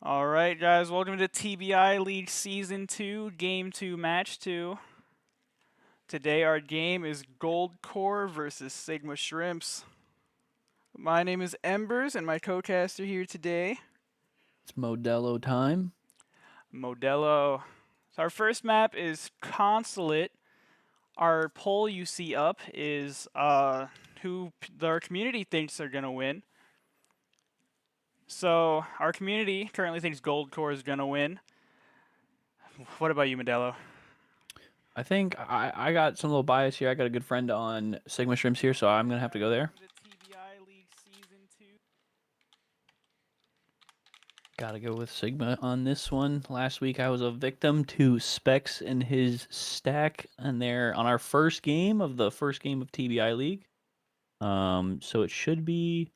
All right, guys, welcome to TBI League Season 2, Game 2, Match 2. Today our game is GoldCore versus Sigma Shrimps. My name is Embers, and my co-caster here today, It's Modelo time. Modelo. So our first map is Consulate. Our poll you see up is who our community thinks are going to win. So our community currently thinks GoldCore is going to win. What about you, Modelo? I think I got some little bias here. I got a good friend on Sigma Shrimps here, so I'm gonna have to go there. TBI League Season 2. Gotta go with Sigma on this one. Last week I was a victim to Specs and his stack, and they're on our first game of TBI League. So it should be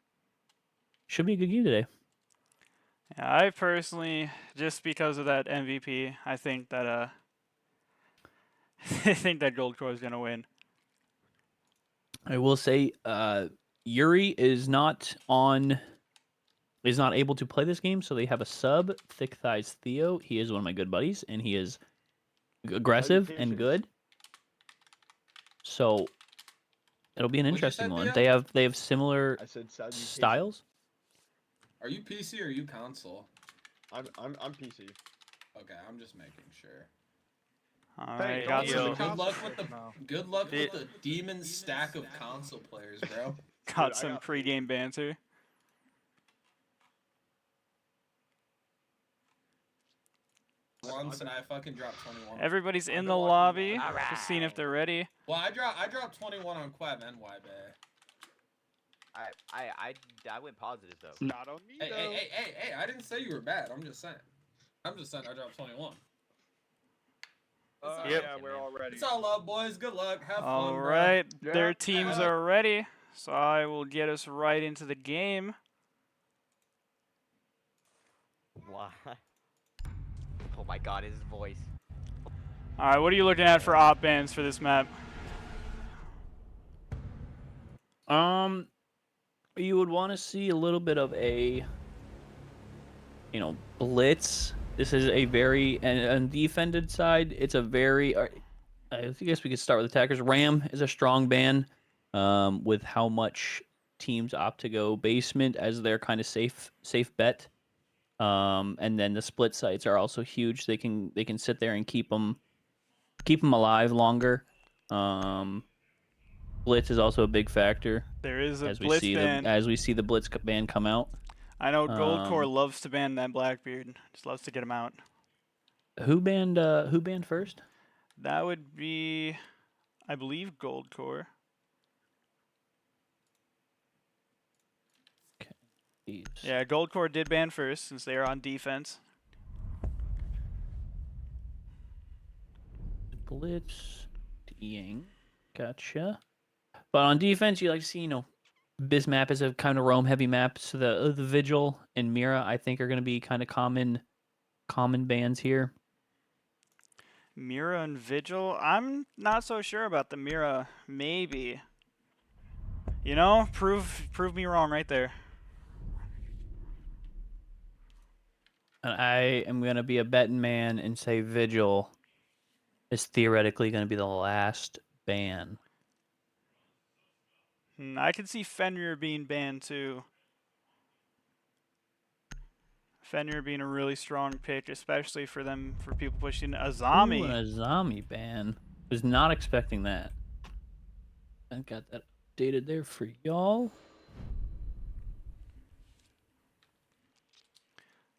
a good game today. Yeah, I personally, just because of that MVP, I think that I think that GoldCore is gonna win. I will say, Yuri is not able to play this game, so they have a sub, Thick Thighs Theo. He is one of my good buddies, and he is aggressive and good. So it'll be an interesting one. Theo? They have similar styles. Are you PC or are you console? I'm PC. Okay, I'm just making sure. All Hey, right, don't got listen some, to Good luck with the demon stack of console players, bro. got Dude, I some got pre-game banter. Once and I fucking dropped 21. Everybody's in the I've been lobby, watching that. just seeing if they're ready. Well, I dropped 21 on Queb and YB. I went positive though. Not on me though. Hey! I didn't say you were bad. I'm just saying I dropped 21. Yeah, we're all ready. It's all love, boys. Good luck. Have fun. All bro. right, Yeah. their teams are ready, so I will get us right into the game. Why? Oh my god, his voice. All right, what are you looking at for op bans for this map? You would want to see a little bit of a, blitz. This is a very, and on defended side, it's a very, I guess we could start with attackers. Ram is a strong ban, with how much teams opt to go basement as their kind of safe bet. And then the split sites are also huge. They can sit there and keep them alive longer. Blitz is also a big factor. There is a as we blitz see ban. as we see the blitz ban come out. I know GoldCore loves to ban that Blackbeard. Just loves to get him out. Who banned first? That would be, I believe, GoldCore. Jeez. Yeah, GoldCore did ban first since they are on defense. Blitz, Yang, gotcha. But on defense, you like to see, this map is a kind of roam heavy map. So the Vigil and Mira, I think, are going to be kind of common bans here. Mira and Vigil? I'm not so sure about the Mira. Maybe. Prove me wrong right there. And I am going to be a betting man and say Vigil is theoretically going to be the last ban. I could see Fenrir being banned too. Fenrir being a really strong pick, especially for people pushing Azami. Ooh, an Azami ban. Was not expecting that. I got that updated there for y'all.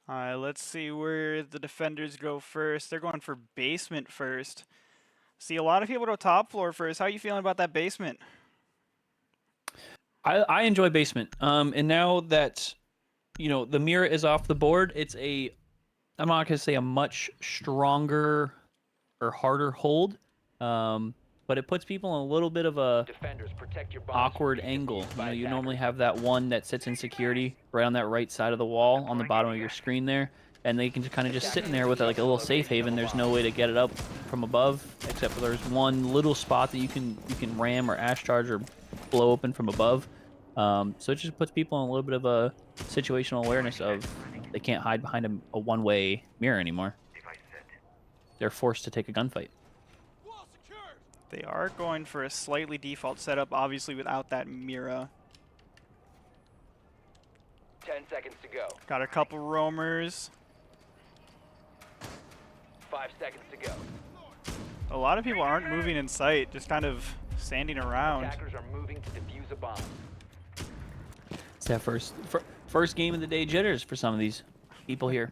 Alright, let's see where the defenders go first. They're going for basement first. See, a lot of people go top floor first. How are you feeling about that basement? I enjoy basement. And now that the Mira is off the board, I'm not gonna say a much stronger or harder hold. But it puts people in a little bit of a awkward angle. You normally have that one that sits in security right on that right side of the wall on the bottom of your screen there, and they can kind of just sit in there with like a little safe haven. There's no way to get it up from above, except for there's one little spot that you can ram or ash charge or blow open from above. So it just puts people in a little bit of a situational awareness of They can't hide behind a one-way mirror anymore. They're forced to take a gunfight. They are going for a slightly default setup, obviously without that Mira. 10 seconds to go. Got a couple roamers. 5 seconds to go. A lot of people aren't moving in sight, just kind of standing around. Attackers are moving to defuse a bomb. It's that first game of the day jitters for some of these people here.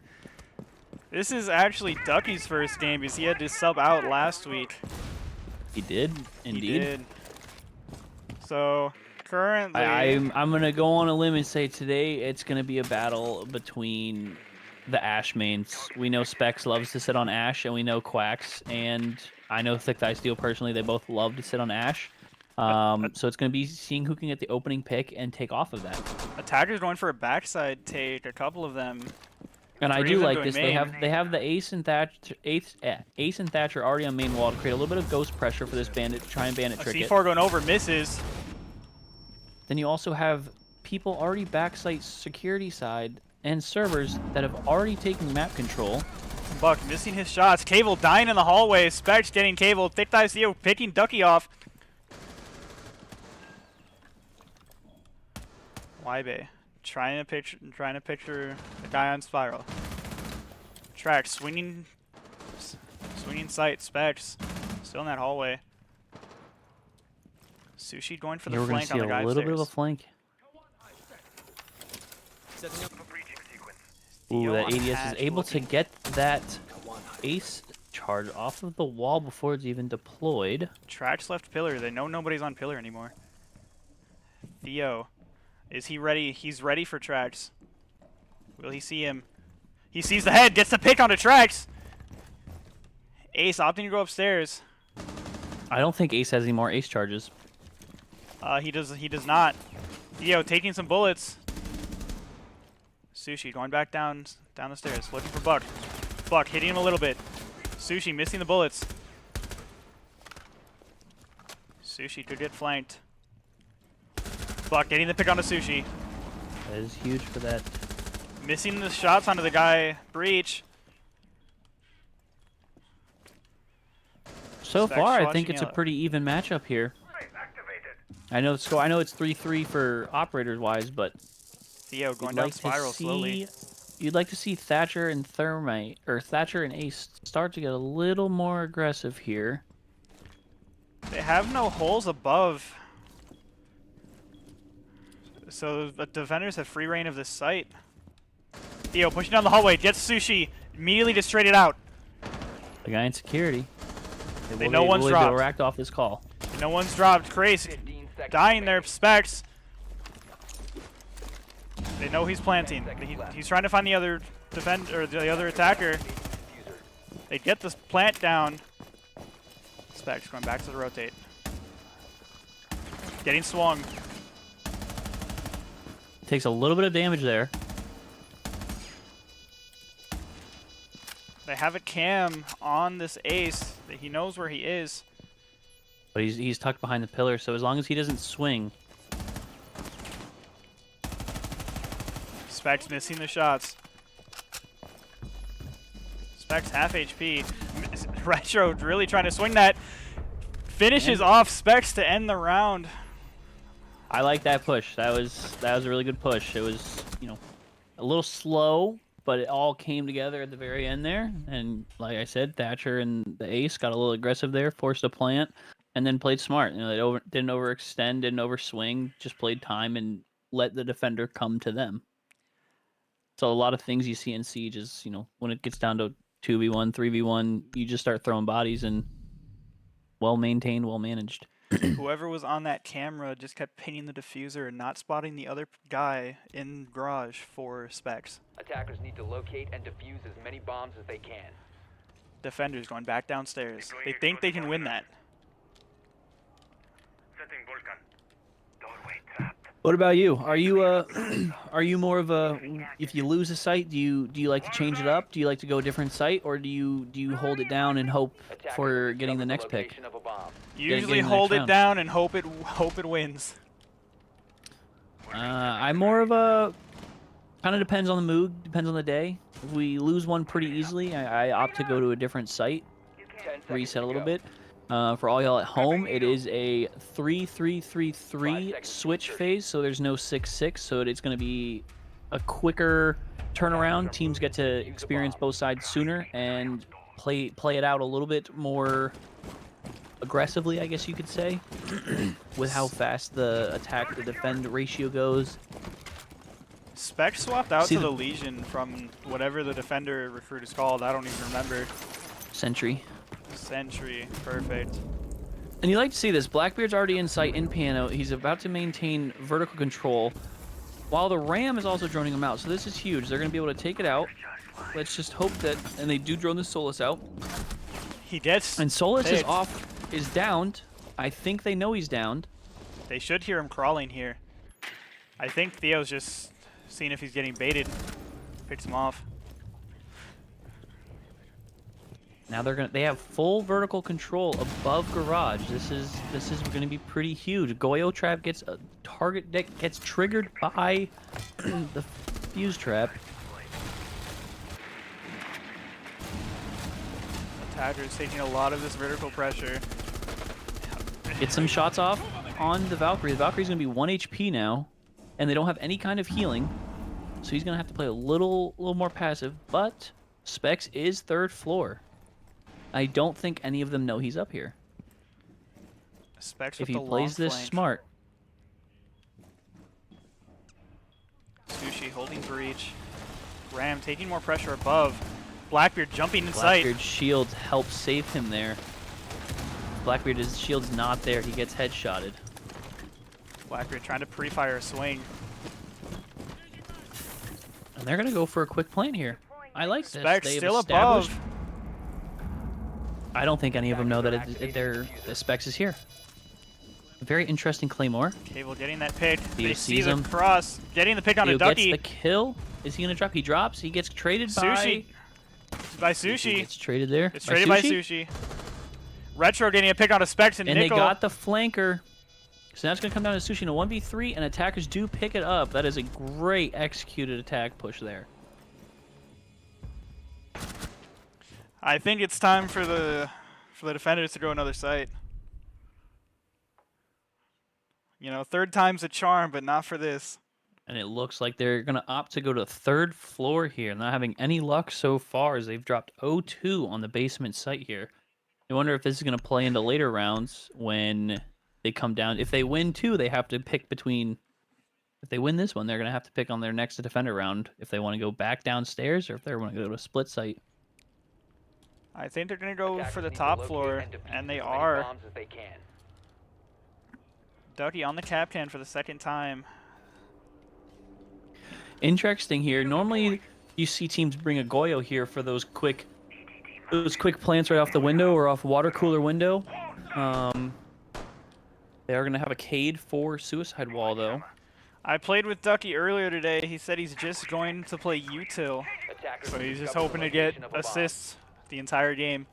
This is actually Ducky's first game because he had to sub out last week. He did, indeed. He did. So currently, I'm gonna go on a limb and say today it's gonna be a battle between the Ash mains. We know Specs loves to sit on Ash, and we know Quacks, and I know Thick Thigh Steel personally. They both love to sit on Ash. So it's gonna be seeing who can get the opening pick and take off of that. attackers going for a backside take. A couple of them. And I Three do of them like going this. main. They have the Ace and Thatcher already on main wall to create a little bit of ghost pressure for this bandit to try and bandit A trick it. C4 going over, misses. Then you also have people already backside security side and servers that have already taken map control. Buck missing his shots. Cable dying in the hallway. Specs getting Cable. Thick Thigh Steel picking Ducky off. Ybe trying to picture the guy on Spiral. Track swinging sight. Specs still in that hallway. Sushi going for the Here we're gonna flank see on the a guy little bit of a upstairs. flank. Ooh, that on ADS is hatch able to looking- get that Ace charge off of the wall before it's even deployed. Track's left pillar. They know nobody's on pillar anymore. Theo, is he ready? He's ready for Trax. Will he see him? He sees the head. Gets the pick onto Trax. Ace opting to go upstairs. I don't think Ace has any more Ace charges. He does not. Theo taking some bullets. Sushi going back down the stairs, looking for Buck. Buck hitting him a little bit. Sushi missing the bullets. Sushi could get flanked. Buck getting the pick onto Sushi. That is huge for that. Missing the shots onto the guy breach. So Specs far, I watching think it's a yellow. pretty even matchup here. I know it's 3-3 for operators wise, but Theo going you'd down like spiral to see slowly. you'd like to see Thatcher and Thermite or Thatcher and Ace start to get a little more aggressive here. They have no holes above. So the defenders have free reign of this site. Theo pushing down the hallway, gets Sushi, immediately just straight it out. The guy in security. They know one's will dropped. racked off this call. No one's dropped. Crazy. 15 seconds Dying there, remaining. Specs. They know he's planting. He's trying to find the other defender or the other attacker. Diffuser. They get this plant down. Specs going back to the rotate. Getting swung. Takes a little bit of damage there. They have a cam on this Ace. That he knows where he is. But he's tucked behind the pillar, so as long as he doesn't swing. Specs missing the shots. Specs half HP. Retro really trying to swing that. Finishes off Specs to end the round. I like that push. That was a really good push. It was, a little slow, but it all came together at the very end there. And like I said, Thatcher and the Ace got a little aggressive there, forced a plant, and then played smart. They didn't overextend, didn't overswing, just played time and let the defender come to them. So a lot of things you see in Siege is, when it gets down to 2v1, 3v1, you just start throwing bodies and well maintained, well managed. Whoever was on that camera just kept pinging the diffuser and not spotting the other guy in garage for Specs. Attackers need to locate and defuse as many bombs as they can. Defenders going back downstairs. They think they can win that. What about you? Are you are you more of a, if you lose a site, do you like to change it up? Do you like to go a different site, or do you hold it down and hope Attackers for have getting the discovered next pick? location of a bomb. Usually getting the hold next it round. down and hope it wins. I'm more of a Kind of depends on the mood, depends on the day. If we lose one pretty easily, I opt to go to a different site, 10 seconds reset to a little go. bit. For all y'all at home, it is a 3-3-3-3 seconds to switch insertion. phase, so there's no 6-6, so it's going to be a quicker turnaround. Teams get to experience both sides sooner and play it out a little bit more aggressively, I guess you could say, with how fast the attack to defend ratio goes. Spec swapped out See to the- the Legion from whatever the defender recruit is called. I don't even remember. Sentry. Sentry. Perfect. And you like to see this. Blackbeard's already in sight in piano. He's about to maintain vertical control, while the Ram is also droning him out. So this is huge. They're going to be able to take it out. Let's just hope that, and they do drone the Solus out. He gets. And Solus is picked. off, is downed. I think they know he's downed. They should hear him crawling here. I think Theo's just seeing if he's getting baited. Picks him off. Now they have full vertical control above garage. This is going to be pretty huge. Goyo trap gets a target that gets triggered by the fuse trap. Attacker's taking a lot of this vertical pressure. Get some shots off on the Valkyrie. The Valkyrie's going to be 1 HP now, and they don't have any kind of healing, so he's going to have to play a little more passive. But Specs is 3rd floor. I don't think any of them know he's up here. Specs If with he the plays long this flank. smart. Sushi holding breach. Ram taking more pressure above. Blackbeard jumping in sight. Blackbeard's shield helps save him there. Blackbeard's shield's not there. He gets headshotted. Blackbeard trying to pre-fire a swing. And they're going to go for a quick plant here. I like this. Specs They've still established- above. I don't think any of them know that the Specs is here. Very interesting Claymore. Cable getting that pick. Theo They see sees the him. cross. Getting the pick on Theo a gets ducky. the kill. Is he going to drop? He drops. He gets traded Sushi. By He Sushi. gets traded there. It's traded by Sushi. Retro getting a pick on a Specs and And Nickel. they got the flanker. So now it's going to come down to Sushi in a 1v3, and attackers do pick it up. That is a great executed attack push there. I think it's time for the defenders to go another site. You know, 3rd time's a charm, but not for this. And it looks like they're going to opt to go to 3rd floor here. Not having any luck so far as they've dropped 0-2 on the basement site here. I wonder if this is going to play into later rounds when they come down. If they win 2, they have to pick between... If they win this one, they're going to have to pick on their next defender round if they want to go back downstairs or if they want to go to a split site. I think they're going to go Attackers for the need to top locate floor, and defuse and they as many are. bombs as they can. Ducky on the Capcan for the 2nd time. Interesting here. Normally, you see teams bring a Goyo here for those quick plants right off the window or off water cooler window. They are going to have a Cade for Suicide Wall, though. I played with Ducky earlier today. He said he's just going to play util, Attackers so will he's just discover hoping the to get location of a bomb. assists the entire game.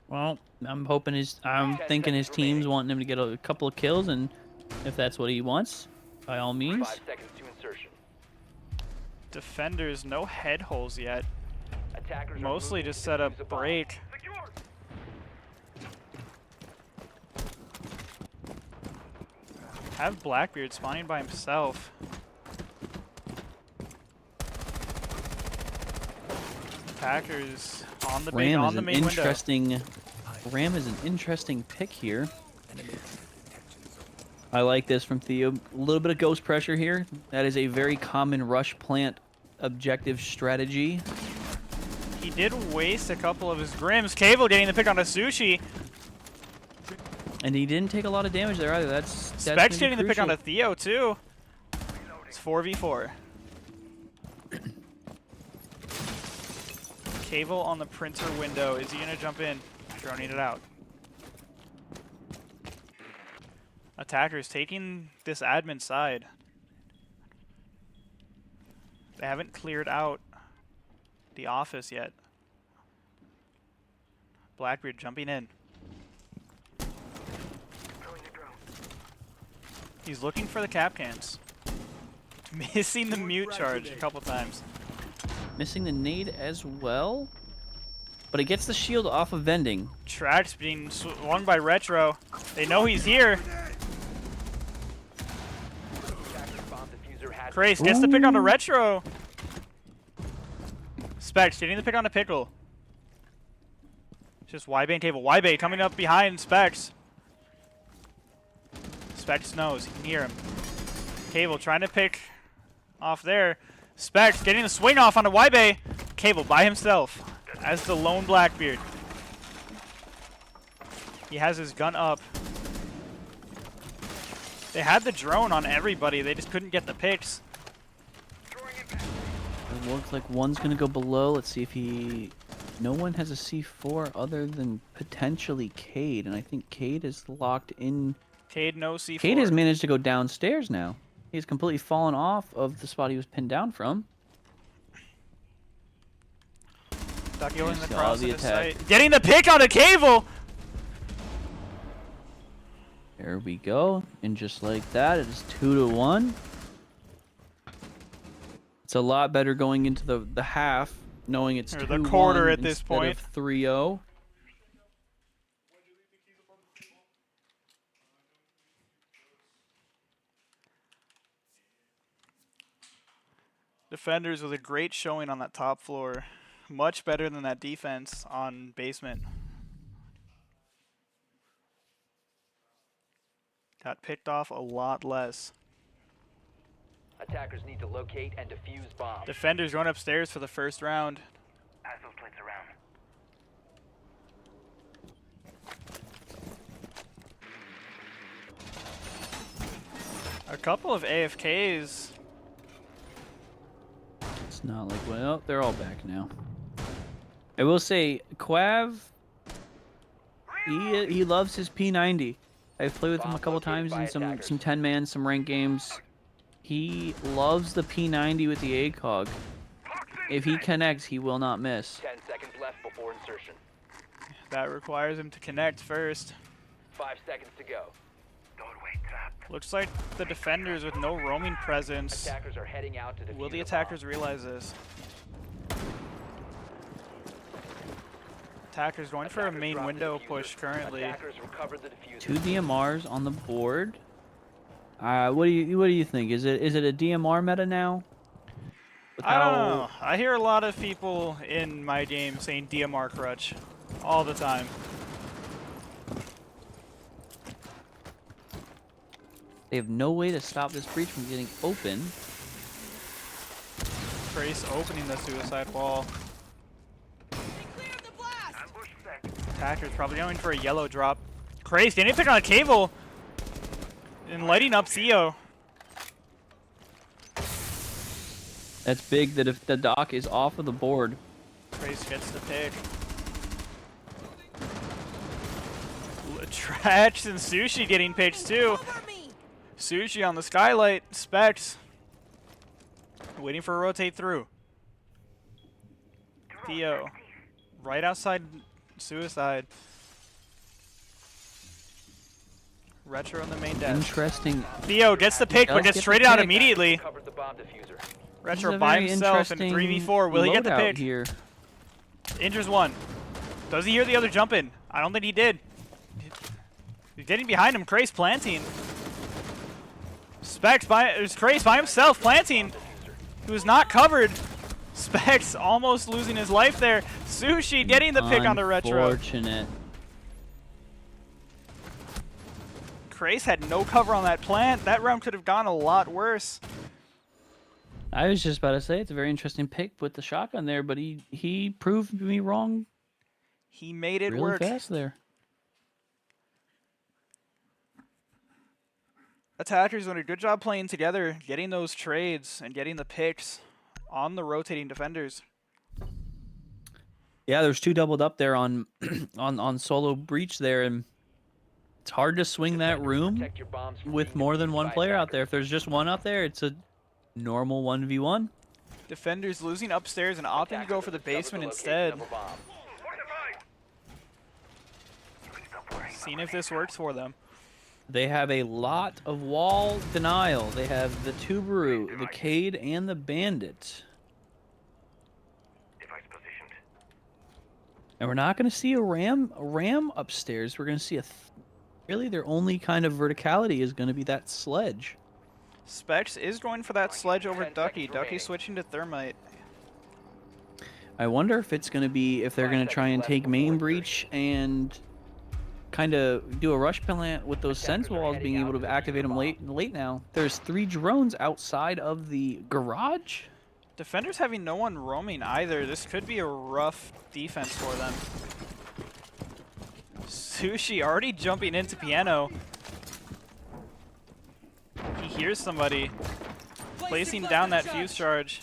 Well, I'm thinking his team's wanting him to get a couple of kills, and if that's what he wants, by all means. 5 seconds to insertion. Defenders, no head holes yet. Attackers are Mostly moving just to set defuse up a bomb. break. Have Blackbeard spawning by himself. Attackers on the big Ram on is the an main window. interesting pick here. I like this from Theo. A little bit of ghost pressure here. That is a very common rush plant objective strategy. He did waste a couple of his Grims. Cable getting the pick on a Sushi. And he didn't take a lot of damage there either. That's Specs gonna be getting the pick on crucial. a Theo too. It's 4v4. Cable on the printer window. Is he gonna jump in? Droning it out. Attackers taking this admin side. They haven't cleared out the office yet. Blackbeard jumping in. He's looking for the cap cans. Missing the mute charge a couple times. Missing the nade as well. But it gets the shield off of vending. Tracks being swung by Retro. They know he's here. Attacker's bomb diffuser has Craze gets the pick on the Retro. Specs getting the pick on the Pickle. Just YB and Cable. YB coming up behind Specs. Specs knows. He can hear him. Cable trying to pick off there. Specs getting the swing off on the YB. Cable by himself as the lone Blackbeard. He has his gun up. They had the drone on everybody. They just couldn't get the picks. It looks like one's gonna go below. Let's see if he. No one has a C4 other than potentially Cade, and I think Cade is locked in. Cade no C4. Cade has managed to go downstairs now. He's completely fallen off of the spot he was pinned down from. Ducky holding the Saw cross the in his attack. sight. Getting the pick on a Cable. There we go, and just like that, it is 2-1. It's a lot better going into the half, knowing it's Or 2-1 the quarter at this instead point. of 3-0. Defenders with a great showing on that top floor. Much better than that defense on basement. Got picked off a lot less. Attackers need to locate and defuse bombs. Defenders going upstairs for the first round. Pass those plates around. A couple of AFKs. It's not like, well, they're all back now. I will say, Quav, he loves his P90. I've played with him a couple times in some 10-man, some ranked games. He loves the P90 with the ACOG. If he connects, he will not miss. 10 seconds left before insertion. That requires him to connect first. 5 seconds to go. Doorway trapped. Looks like the defenders with no roaming presence. Attackers are heading out to defuse Will the a attackers bomb. realize this? Attackers going for a Attackers main dropped the window diffuser. push currently. Attackers recovered the diffuser. 2 DMRs on the board. What do you think? Is it a DMR meta now? With I don't know. I hear a lot of people in my game saying DMR crutch all the time. They have no way to stop this breach from getting open. Trace opening the suicide wall. Attackers probably going for a yellow drop. Crazy, didn't pick on a Cable. And lighting up Theo. That's big that if the dock is off of the board. Trace gets the pick. Trash and Sushi getting picked too. Sushi on the skylight. Specs. Waiting for a rotate through. Theo. Right outside suicide. Retro on the main desk. Interesting. Theo gets the pick, Does but gets get the traded out pick. immediately. Recovered the bomb diffuser. This is Retro a by very himself in interesting 3v4. Will he get the loadout pick? here? Injures one. Does he hear the other jump in? I don't think he did. He's getting behind him. Craze planting. Specs there's Craze by himself planting. He was not covered. Specs almost losing his life there. Sushi getting the pick on the Retro. Unfortunate. Craze had no cover on that plant. That round could have gone a lot worse. I was just about to say it's a very interesting pick with the shotgun there, but he proved me wrong He made it really work. fast there. Attackers doing a good job playing together, getting those trades and getting the picks on the rotating defenders. Yeah, there's 2 doubled up there on on solo breach there, and it's hard to swing that room Protect your bombs from with being more than defused one by player out attackers. there. If there's just one out there, it's a normal 1v1. Defenders losing upstairs and opting to go for the basement instead. Seeing if this works for them. They have a lot of wall denial. They have the Tubaru, the Cade, and the Bandit. And we're not going to see a ram upstairs. We're going to see really their only kind of verticality is going to be that sledge. Specs is going for that sledge over 10 Ducky. seconds Ducky remaining. switching to Thermite. I wonder if it's going to be if they're 5 going to try seconds and left take before main insertion. breach and kind of do a rush plant with those sense Attackers are walls, heading being out able to to defuse activate the them bomb. late now. There's 3 drones outside of the garage. Defenders having no one roaming either. This could be a rough defense for them. Sushi already jumping into Piano. He hears somebody placing down that fuse charge.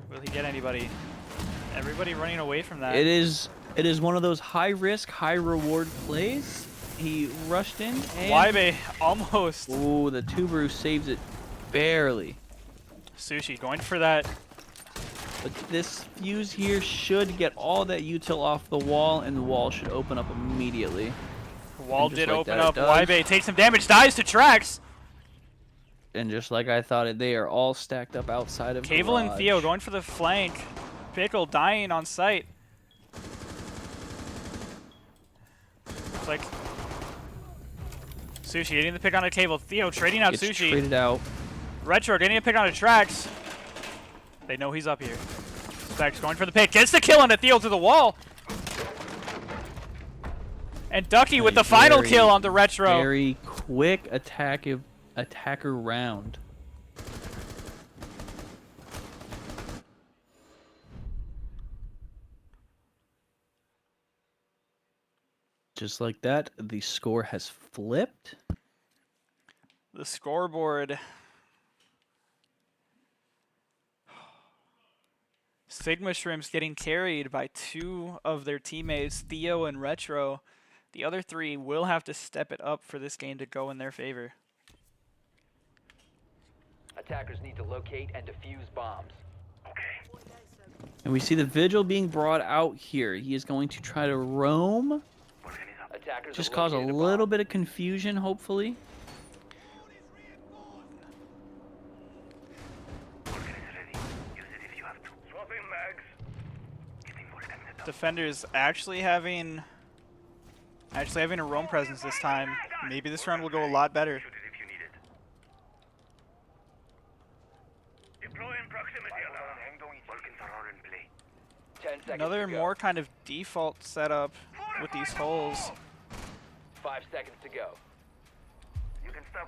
Will he get anybody? Everybody running away from that. It is one of those high risk, high reward plays. He rushed in and Wybe almost. ooh, the Tubaru saves it barely. Sushi going for that. But this fuse here should get all that util off the wall, and the wall should open up immediately. Wall just did like open that, it up. does. Wybe takes some damage, dies to Trax. And just like I thought it, they are all stacked up outside of Cable and garage. Theo going for the flank. Pickle dying on sight. It's like Sushi getting the pick on a Cable. Theo trading out Gets Sushi. traded out. Retro getting a pick on a Trax. They know he's up here. Specs going for the pick. Gets the kill on the Theo to the wall. And Ducky with A the final very, kill on the Retro. Very quick attacker round. Just like that, the score has flipped. The scoreboard. Sigma Shrimps getting carried by 2 of their teammates, Theo and Retro. The other 3 will have to step it up for this game to go in their favor. Attackers need to locate and defuse bombs. And we see the Vigil being brought out here. He is going to try to roam. Attackers Just have cause a located little bomb. bit of confusion, hopefully. Defenders actually having a roam presence this time. Maybe this round will go a lot better. Another to go. more kind of default setup with these holes. 5 seconds to go.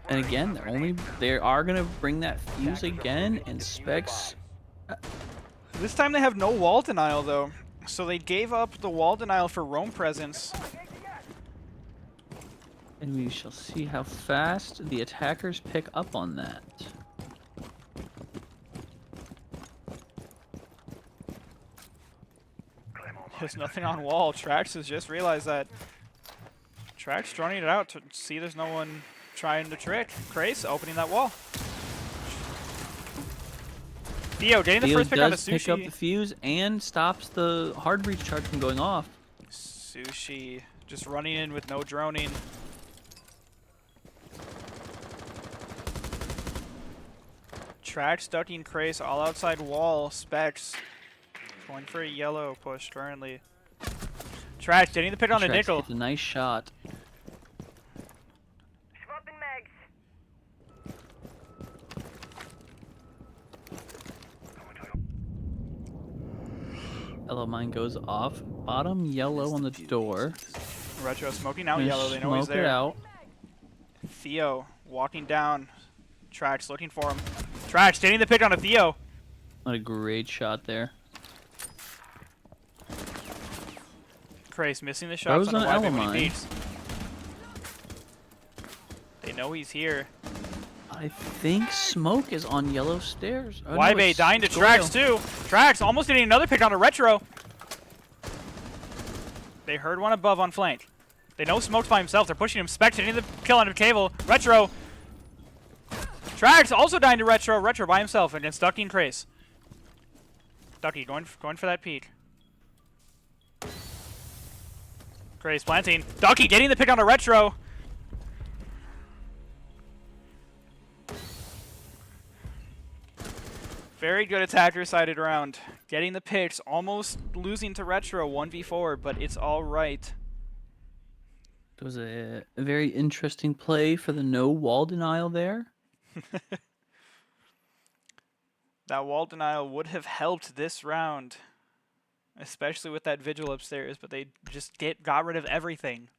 And again, they are gonna bring that fuse again, and Specs. This time they have no wall denial though. So they gave up the wall denial for roam presence. And we shall see how fast the attackers pick up on that. There's nothing on wall. Trax has just realized that. Trax droning it out to see there's no one trying to trick. Crace opening that wall. Theo getting the Theo first pick on the does pick up the Sushi. fuse and stops the hard breach charge from going off. Sushi just running in with no droning. Trax ducking Crace all outside wall. Specs going for a yellow push currently. Trax getting the pick on the Trax nickel. gets a nice shot. Yellow mine goes off. Bottom yellow on the door. Retro smoking out Gonna yellow. They know he's smoke it there. out. Theo walking down. Trax looking for him. Trax getting the pick on a Theo. What a great shot there. Crace missing the shots Throws on the an YB when he Elamine. peeks. They know he's here. I think smoke is on yellow stairs. Oh, no, YB it's dying to Goyle. Trax too. Trax almost getting another pick on a Retro. They heard one above on flank. They know Smoke's by himself. They're pushing him. Spec getting the kill on the Cable. Retro. Trax also dying to Retro. Retro by himself against Ducky and Crace. Ducky going for that peek. Craze planting. Ducky getting the pick on a retro. Very good attacker sided round. Getting the picks, almost losing to retro 1v4, but it's all right. It was a very interesting play for the no wall denial there. That wall denial would have helped this round, especially with that vigil upstairs, but they just got rid of everything.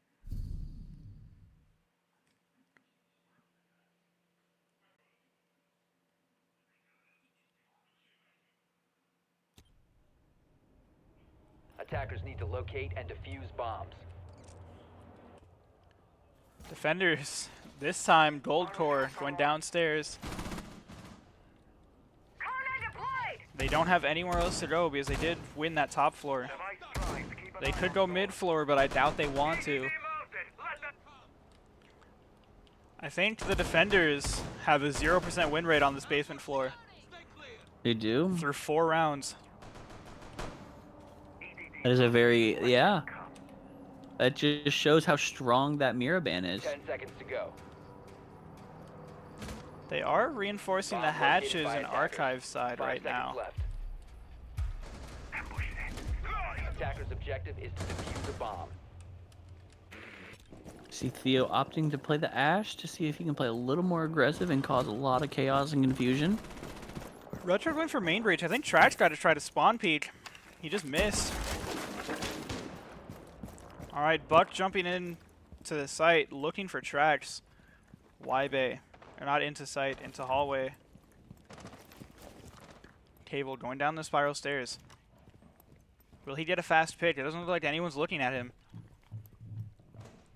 Attackers need to locate and defuse bombs. Defenders, this time GoldCore going downstairs. They don't have anywhere else to go because they did win that top floor. They could go mid floor, but I doubt they want to. I think the defenders have a 0% win rate on this basement floor They do. through 4 rounds. That is a very, yeah. That just shows how strong that mirror ban is. 10 seconds to go. They are reinforcing the Bomb located hatches by and attackers. archive side 5 right seconds now. left. Attacker's objective is to defuse a bomb. See Theo opting to play the Ash to see if he can play a little more aggressive and cause a lot of chaos and confusion. Retro going for main breach. I think Track's got to try to spawn peek. He just missed. All right, Buck jumping in to the site, looking for Tracks. Y-Bay. Or not into site, into hallway. Cable going down the spiral stairs. Will he get a fast pick? It doesn't look like anyone's looking at him.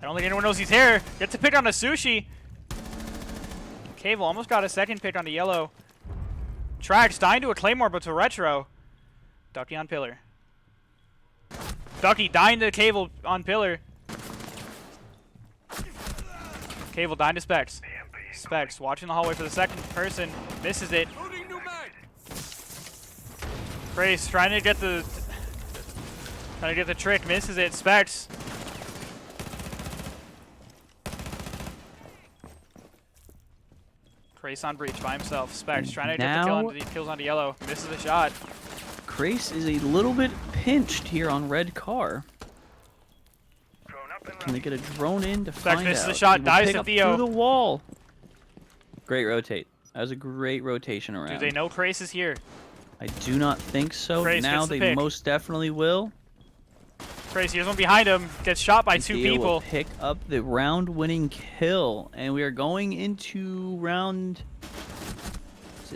I don't think anyone knows he's here. Gets a pick on the sushi. Cable almost got a second pick on the yellow. Tracks dying to a claymore, but to retro. Ducky on pillar. Ducky dying to Cable on pillar. Cable dying to Specs. Specs watching the hallway for the second person. Misses it. Grace trying to get the trick. Misses it. Specs. Grace on breach by himself. Specs trying to get the kill on, kills onto yellow. Misses the shot. Grace is a little bit pinched here on red car. Can they get a drone in to Specs find misses out? the shot, He will dies pick to up Theo. through the wall. Great rotate. That was a great rotation around. Do they know Grace is here? I do not think so. Grace Now gets the they pick. most definitely will. Grace, here's one behind him. Gets shot by 2 Theo will people. pick up the round-winning kill, and we are going into round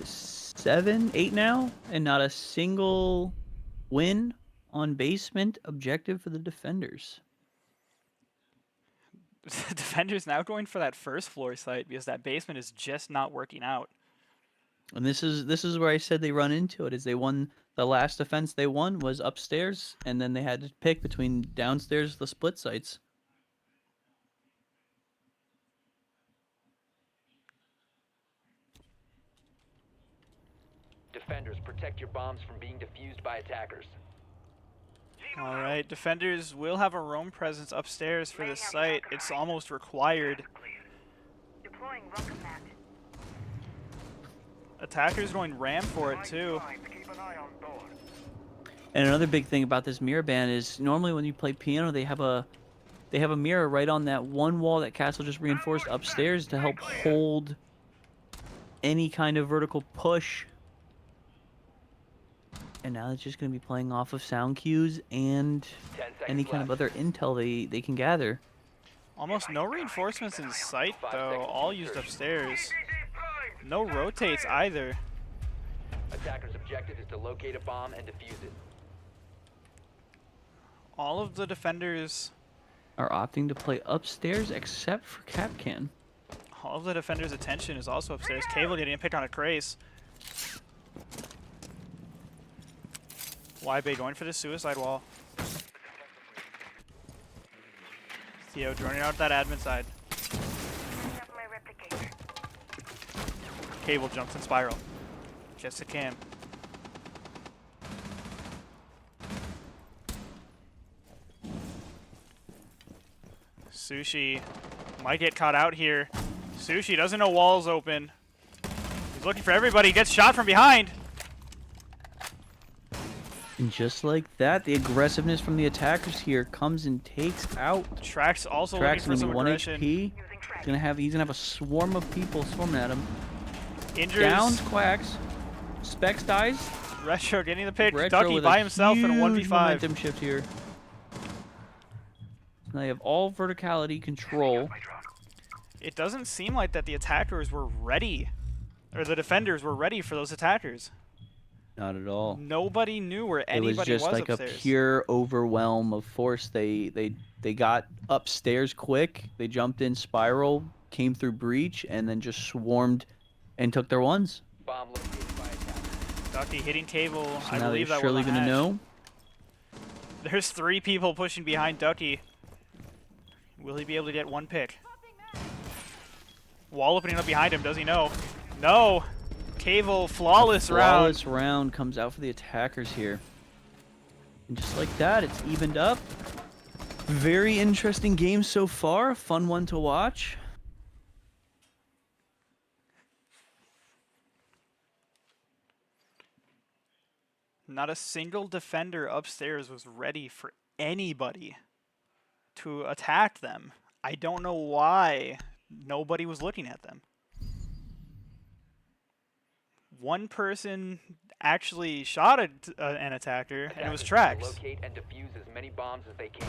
7, 8 now, and not a single win on basement objective for the defenders. Defenders now going for that first floor site because that basement is just not working out. And this is where I said they run into it. Is they won the last defense they won was upstairs, and then they had to pick between downstairs the split sites. Defenders, protect your bombs from being defused by attackers. All right, defenders will have a roam presence upstairs for this site. It's almost required. Deploying welcome mat. Attackers going ram for it too. Keep an eye on door. And another big thing about this mirror ban is normally when you play piano, they have a mirror right on that one wall that Castle just reinforced upstairs to help hold any kind of vertical push. And now it's just going to be playing off of sound cues and 10 seconds any kind of left. other intel they can gather. Almost no reinforcements in sight 5 though, seconds all to used insertion. upstairs. No rotates either. Attacker's objective is to locate a bomb and defuse it. All of the defenders, Are opting to play upstairs except for Capcan. all of the defenders' attention is also upstairs. Cable getting a pick on a Craze. Y-Bay going for the suicide wall. Theo joining out that admin side. Setting up my replicator. Cable jumps in spiral. Just a cam. Sushi might get caught out here. Sushi doesn't know wall's open. He's looking for everybody. Gets shot from behind. And just like that, the aggressiveness from the attackers here comes and takes out. Trax also Trax looking for gonna some be 1 aggression. HP. He's gonna have a swarm of people swarming at him. Injures. Downs Quacks. Specs dies. Retro getting the pick. Retro Ducky with by a himself in a huge 1v5. momentum shift here. Now they have all verticality control. It doesn't seem like that the attackers were ready, or the defenders were ready for those attackers. Not at all. Nobody knew where It anybody was just like upstairs. a pure overwhelm of force. They got upstairs quick. They jumped in spiral, came through breach, and then just swarmed and took their ones. Bomb located by attacker. Ducky hitting table. So I now believe they're that surely was gonna know. There's 3 people pushing behind Ducky. Will he be able to get 1 pick? Wall opening up behind him. Does he know? No. Cable flawless round. Flawless round comes out for the attackers here. And just like that, it's evened up. Very interesting game so far. Fun one to watch. Not a single defender upstairs was ready for anybody to attack them. I don't know why nobody was looking at them. One person actually shot an attacker, and it was Attackers Trax. will locate and defuse as many bombs as they can.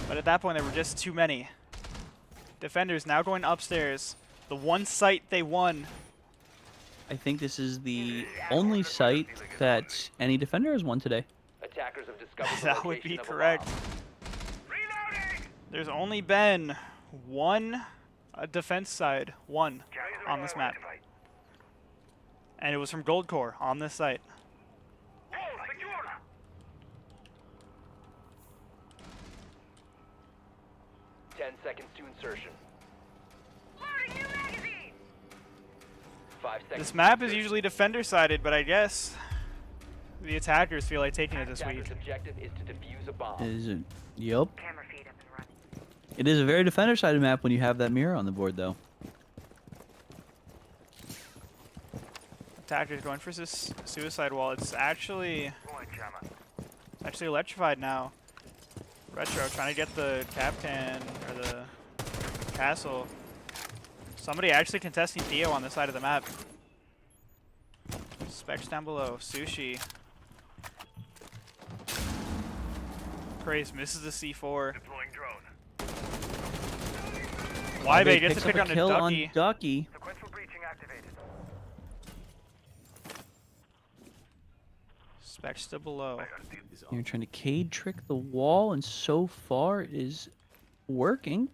But at that point, there were just too many. Defenders now going upstairs. The one site they won. I think this is the only site that any defender has won today. Attackers have discovered the That would location be of a correct. bomb. There's only been one defense side, one, on this map. And it was from GoldCore on this site. 10 seconds to insertion. 5 seconds. This map is usually defender-sided, but I guess the attackers feel like taking it this Attackers' week. objective is to defuse a bomb. Yup. Camera feed up and running. It is a very defender-sided map when you have that mirror on the board, though. Attackers going for this suicide wall. It's actually electrified now. Retro trying to get the captain or the castle. Somebody actually contesting Theo on this side of the map. Specs down below. Sushi. Craze misses the C4. Wybe gets a picks pick up on the kill Ducky. on Ducky. Sequential breaching activated. Specs still below. You're trying to cade trick the wall, and so far it is working.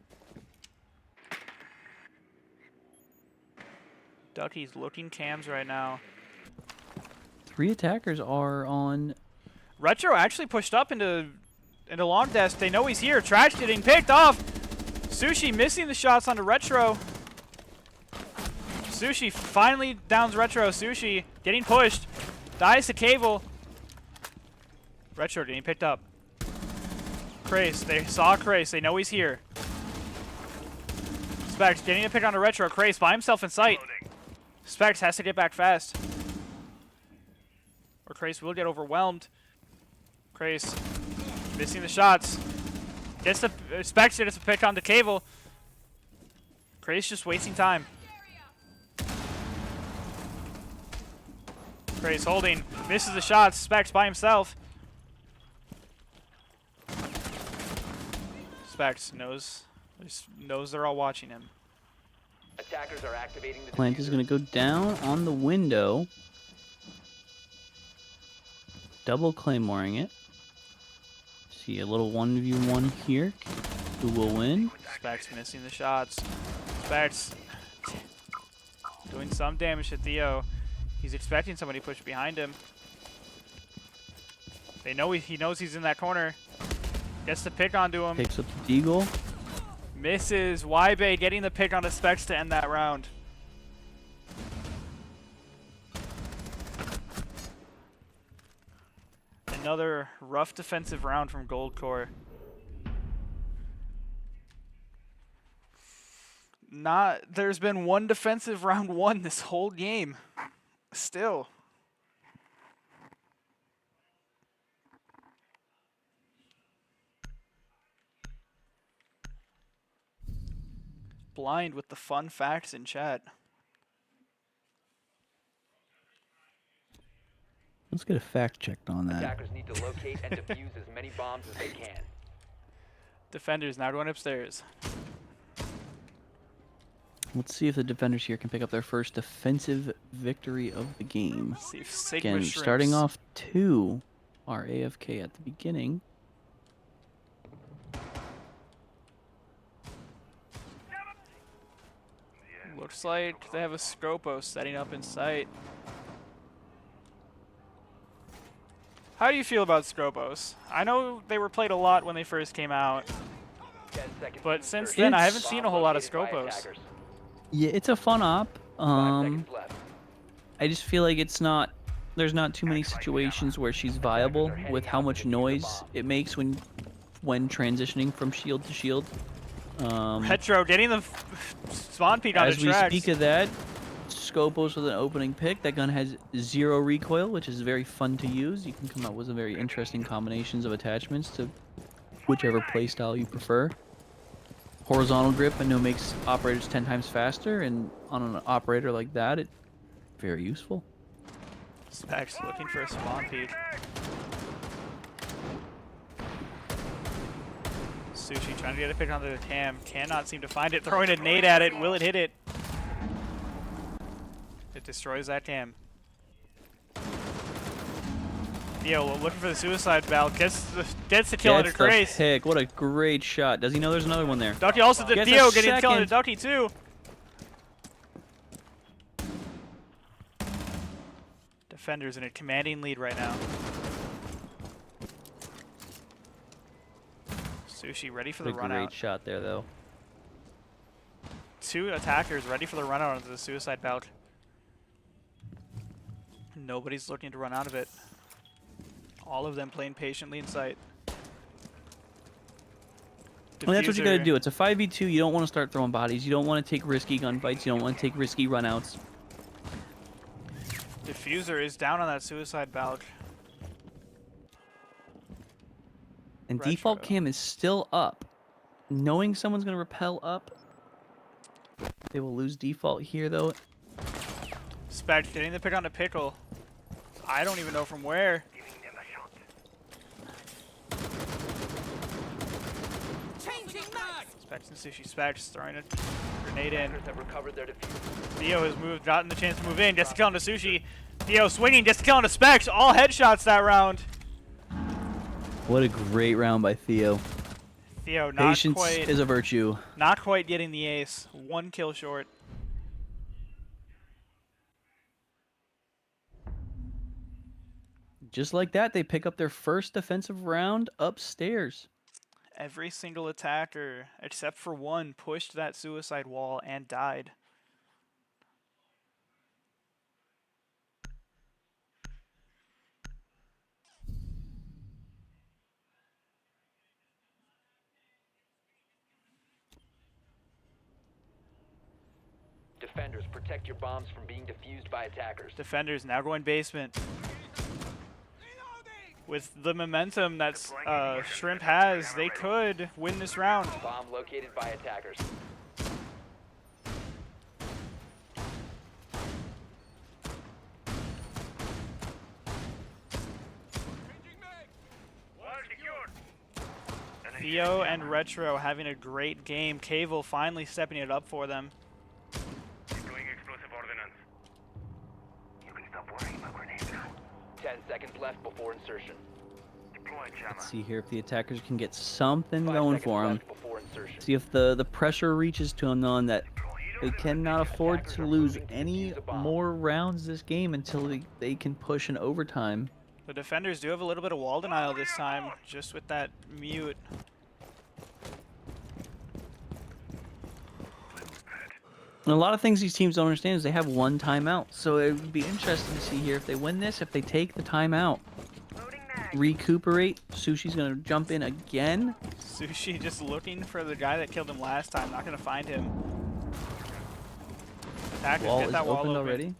Ducky's looking cams right now. 3 attackers are on. Retro actually pushed up into long desk. They know he's here. Trash getting picked off. Sushi missing the shots onto Retro. Sushi finally downs Retro. Sushi getting pushed. Dies to Cable. Retro getting picked up. Craze. They saw Craze. They know he's here. Specs getting a pick onto Retro. Craze by himself in sight. Specs has to get back fast. Or Craze will get overwhelmed. Craze missing the shots. Gets the Specs gets a pick on the Cable. Craze just wasting time. Craze holding, misses the shots. Specs by himself. Specs knows they're all watching him. Attackers are activating the Plant is diffuser. going to go down on the window. Double claymoring it. See a little 1v1 here. Who will win? Specs missing the shots. Specs doing some damage to Theo. He's expecting somebody to push behind him. They know he knows he's in that corner. Gets the pick onto him. Picks up the deagle. Misses. Wybe getting the pick onto Specs to end that round. Another rough defensive round from GoldCore. There's been one defensive round one this whole game. Still. Blind with the fun facts in chat. Let's get a fact checked on that. Attackers need to locate and defuse as many bombs as they can. Defenders now going upstairs. Let's see if the defenders here can pick up their first defensive victory of the game. Let's see if Sigma Again, Shrimps. starting off 2 are AFK at the beginning. Looks like they have a Scopo setting up in sight. How do you feel about Scopos? I know they were played a lot when they first came out, 10 seconds but to since insertion. then I haven't Bomb seen a whole lot of located by Scopos. attackers. Yeah, it's a fun op. 5 seconds left. I just feel like there's not too many situations where she's viable with how much noise it makes when transitioning from shield to shield. Retro getting the spawn peek on As the we tracks. speak of that, Scopos with an opening pick. That gun has 0 recoil, which is very fun to use. You can come up with some very interesting combinations of attachments to whichever playstyle you prefer. Horizontal grip, I know, makes operators 10 times faster, and on an operator like that, it's very useful. Specs looking for a spawn peek. Sushi trying to get a pick on the cam. Cannot seem to find it. Throwing a nade at it. Will it hit it? It destroys that cam. Theo looking for the suicide valve. Gets the kill under Gets the Grace. pick. What a great shot. Does he know there's another one there? Ducky also did. Gets a Theo getting the kill on the second. Ducky too. Defenders in a commanding lead right now. Sushi ready for the What a run great out. shot there, though. 2 attackers ready for the run out onto the suicide belt. Nobody's looking to run out of it. All of them playing patiently in sight. Well, that's what you gotta Diffuser- do. It's a 5v2. You don't want to start throwing bodies. You don't want to take risky gunfights. You don't want to take risky runouts. Diffuser is down on that suicide belt. And Retro. default cam is still up. Knowing someone's gonna rappel up, they will lose default here, though. Spec getting the pick on the pickle. I don't even know from where. Specs and Sushi. Specs throwing a grenade in. Attackers have recovered their defuse. Theo has moved, gotten the chance to move in. Gets the kill on the Sushi. Theo swinging, gets the kill on the Specs. All headshots that round. What a great round by Theo. Theo not Patience quite, is a virtue. not quite getting the ace. 1 kill short. Just like that, they pick up their first defensive round upstairs. Every single attacker, except for one, pushed that suicide wall and died. Defenders, protect your bombs from being defused by attackers. Defenders now going basement. With the momentum that Shrimp has, they could win this round. Bomb located by attackers. Theo and Retro having a great game. Cable finally stepping it up for them. 10 seconds left before insertion. Let's see here if the attackers can get something 5 going seconds for them. left before insertion. See if the pressure reaches to them, knowing that they cannot afford to lose any more rounds this game until they can push an overtime. The defenders do have a little bit of wall denial this time, just with that mute. And a lot of things these teams don't understand is they have one timeout. So it would be interesting to see here if they win this, if they take the timeout, recuperate. Sushi's gonna jump in again. Sushi just looking for the guy that killed him last time, not gonna find him. Attackers Wall get is that wall opened open. already.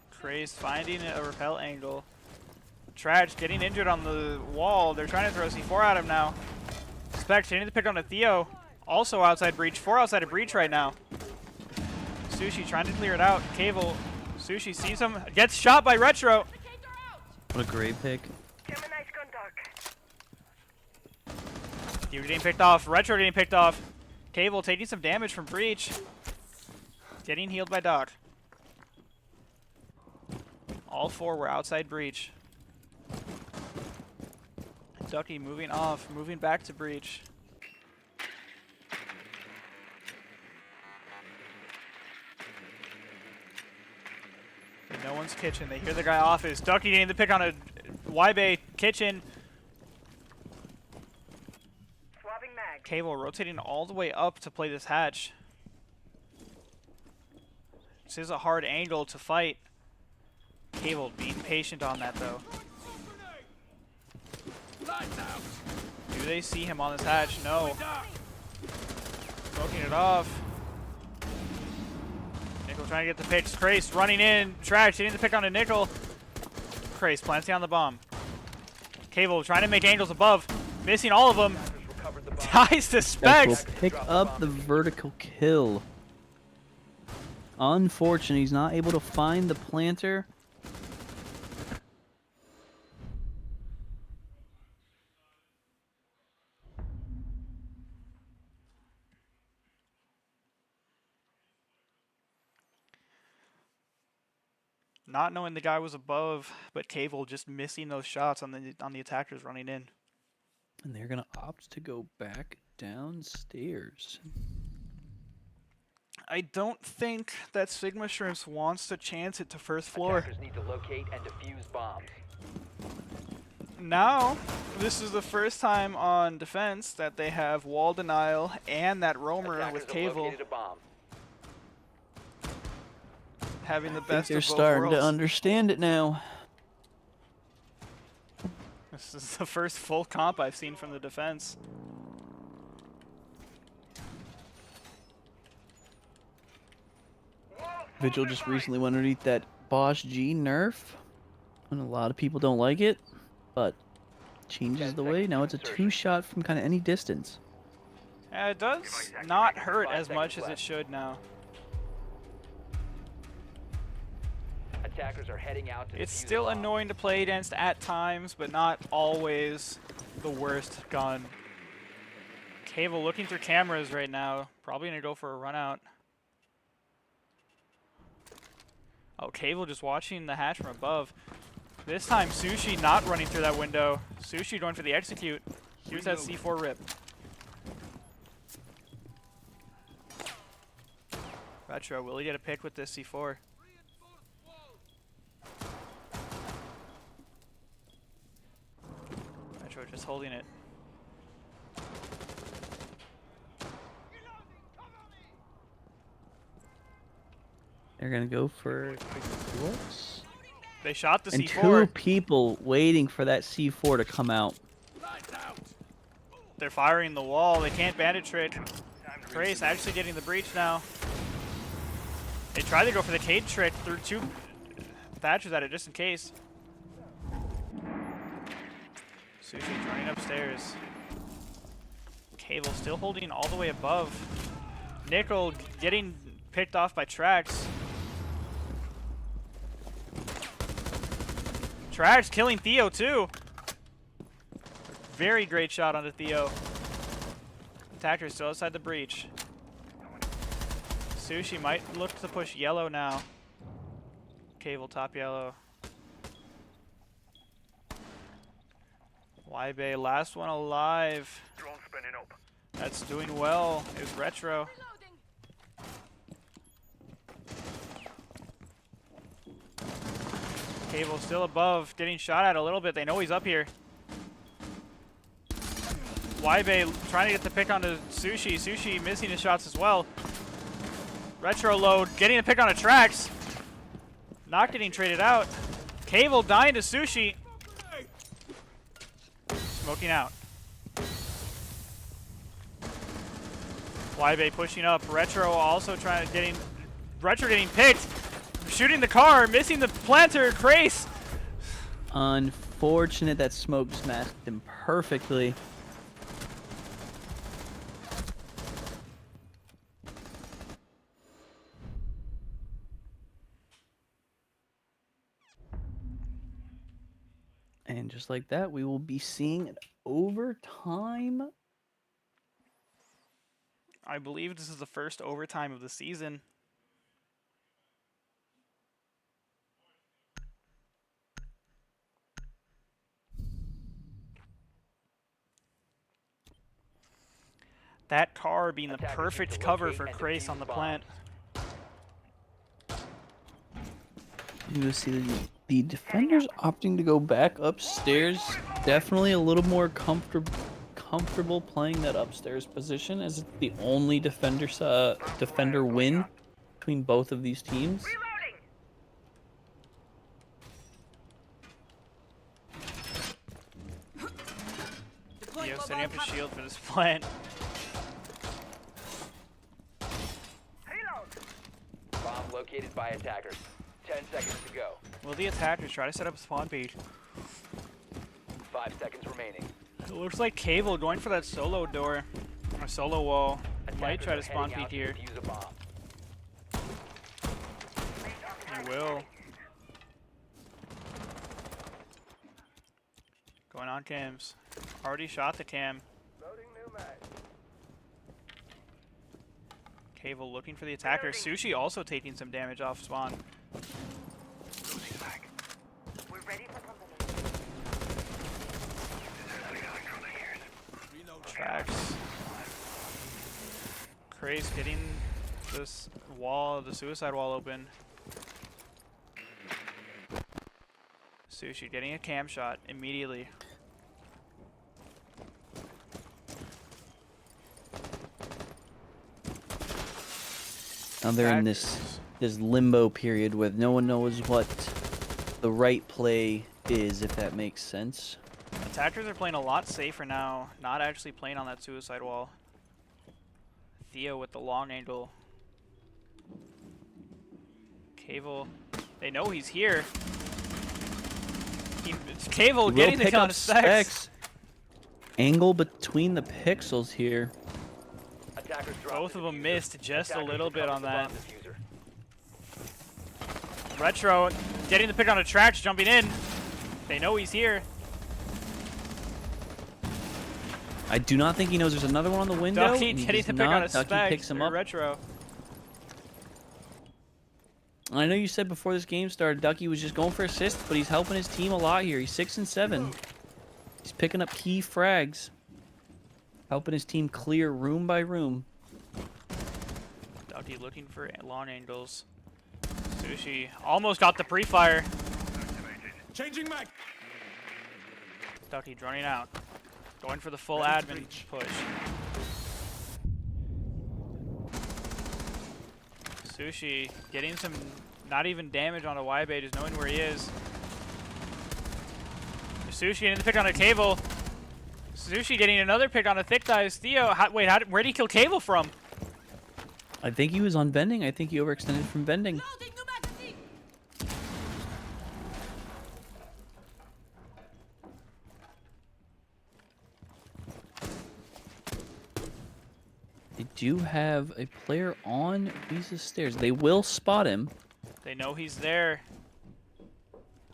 Craze finding a repel angle. Trash getting injured on the wall. They're trying to throw C4 at him now. Spec changing the pick on a Theo. Also outside breach. 4 outside of breach right now. Sushi trying to clear it out. Cable. Sushi sees him. Gets shot by Retro. What a great pick. Gemini's gone dark. Theo getting picked off. Retro getting picked off. Cable taking some damage from breach. Getting healed by Doc. All 4 were outside breach. Ducky moving off, moving back to breach. In no one's kitchen. They hear the guy office. Ducky getting the pick on a Y-Bay kitchen. Swapping mag. Cable rotating all the way up to play this hatch. This is a hard angle to fight. Cable being patient on that though. Do they see him on this hatch? No. Smoking it off. Nickel trying to get the picks. Crace running in. Trash hitting the pick on a Nickel. Crace planting on the bomb. Cable trying to make angles above. Missing all of them. Ties to Specs will Specs. pick up the vertical kill. Unfortunate, he's not able to find the planter. Not knowing the guy was above, but Cable just missing those shots on the attackers running in. And they're gonna opt to go back downstairs. I don't think that Sigma Shrimps wants to chance it to first floor. Attackers need to locate and defuse bombs. Now, this is the first time on defense that they have wall denial and that roamer Attackers with have Cable located a bomb. having the I think best they're of both starting to worlds. understand it now. This is the first full comp I've seen from the defense. Vigil just recently went underneath that Bosch G nerf, and a lot of people don't like it, but changes 10 the way. seconds Now to it's a insertion. 2-shot from kind of any distance. It does not hurt 5 as much as seconds it left. should now. Attackers are heading out to It's defuse still the bomb. annoying to play against at times, but not always the worst gun. Cable looking through cameras right now. Probably gonna go for a run out. Oh, Cable just watching the hatch from above. This time, Sushi not running through that window. Sushi going for the execute. Here's that C4 rip. Retro, will he get a pick with this C4? Retro just holding it. They're gonna go for quick looks. They shot the And C4. 2 people waiting for that C4 to come out. They're firing the wall. They can't bandit trick. Trace actually getting the breach now. They try to go for the cage trick through 2 Thatchers at it just in case. Sushi's running upstairs. Cable still holding all the way above. Nickel getting picked off by Trax. Trax killing Theo too. Very great shot onto Theo. Attacker still outside the breach. Sushi might look to push yellow now. Cable top yellow. Y-Bay, last one alive. Drone spinning up. That's doing well. Is Retro. Cable still above, getting shot at a little bit. They know he's up here. Y-Bay trying to get the pick onto Sushi. Sushi missing his shots as well. Retro load, getting a pick on a Trax. Not getting traded out. Cable dying to Sushi. Smoking out. Y-Bay pushing up. Retro also getting Retro getting picked. Shooting the car, missing the planter. Crace. Unfortunate that smoke just masked him perfectly. And just like that, we will be seeing an overtime. I believe this is the first overtime of the season. That car being the Attackers perfect need to cover locate for and Crace on defuse the bombs. plant. You will see the defenders opting to go back upstairs. Definitely a little more comfortable playing that upstairs position, as it's the only defender win between both of these teams. Reloading. Theo setting up his shield for this plant. Reload. Bomb located by attackers. 10 seconds to go. Will the attackers try to set up a spawn page? 5 seconds remaining. It looks like Cable going for that solo door. Or solo wall. Might try to Attackers are spawn heading peek out to here. defuse a bomb. He will. Going on cams. Already shot the cam. Loading new mag. Cable looking for the attacker. Sushi also taking some damage off spawn. We're ready for company. Tracks. Craze getting this wall, the suicide wall open. Sushi getting a cam shot immediately. Now they're in this limbo period where no one knows what the right play is, if that makes sense. Attackers are playing a lot safer now, not actually playing on that suicide wall. Theo with the long angle. Cable, they know he's here. It's Cable He will getting the pick count up of specs. Angle between the pixels here. Attackers drop Both the of them diffuser. missed just a Attackers little bit recover on the that. bomb diffuser. Retro getting the pick on the tracks, jumping in. They know he's here. I do not think he knows there's another one on the window. Ducky and he getting does the pick on not. a Ducky spec. picks him or up. Retro. I know you said before this game started, Ducky was just going for assists, but he's helping his team a lot here. He's 6 and 7. He's picking up key frags, helping his team clear room by room. Ducky looking for long angles. Sushi almost got the pre-fire. Changing mag. Ducky droning out. Going for the full admin push. Sushi getting some, not even damage on a Y-bait, just knowing where he is. Sushi getting the pick on a Cable. Sushi getting another pick on a thick thighs. Theo, where did he kill Cable from? I think he was on bending. I think he overextended from bending. They do have a player on Lisa's stairs. They will spot him. They know he's there.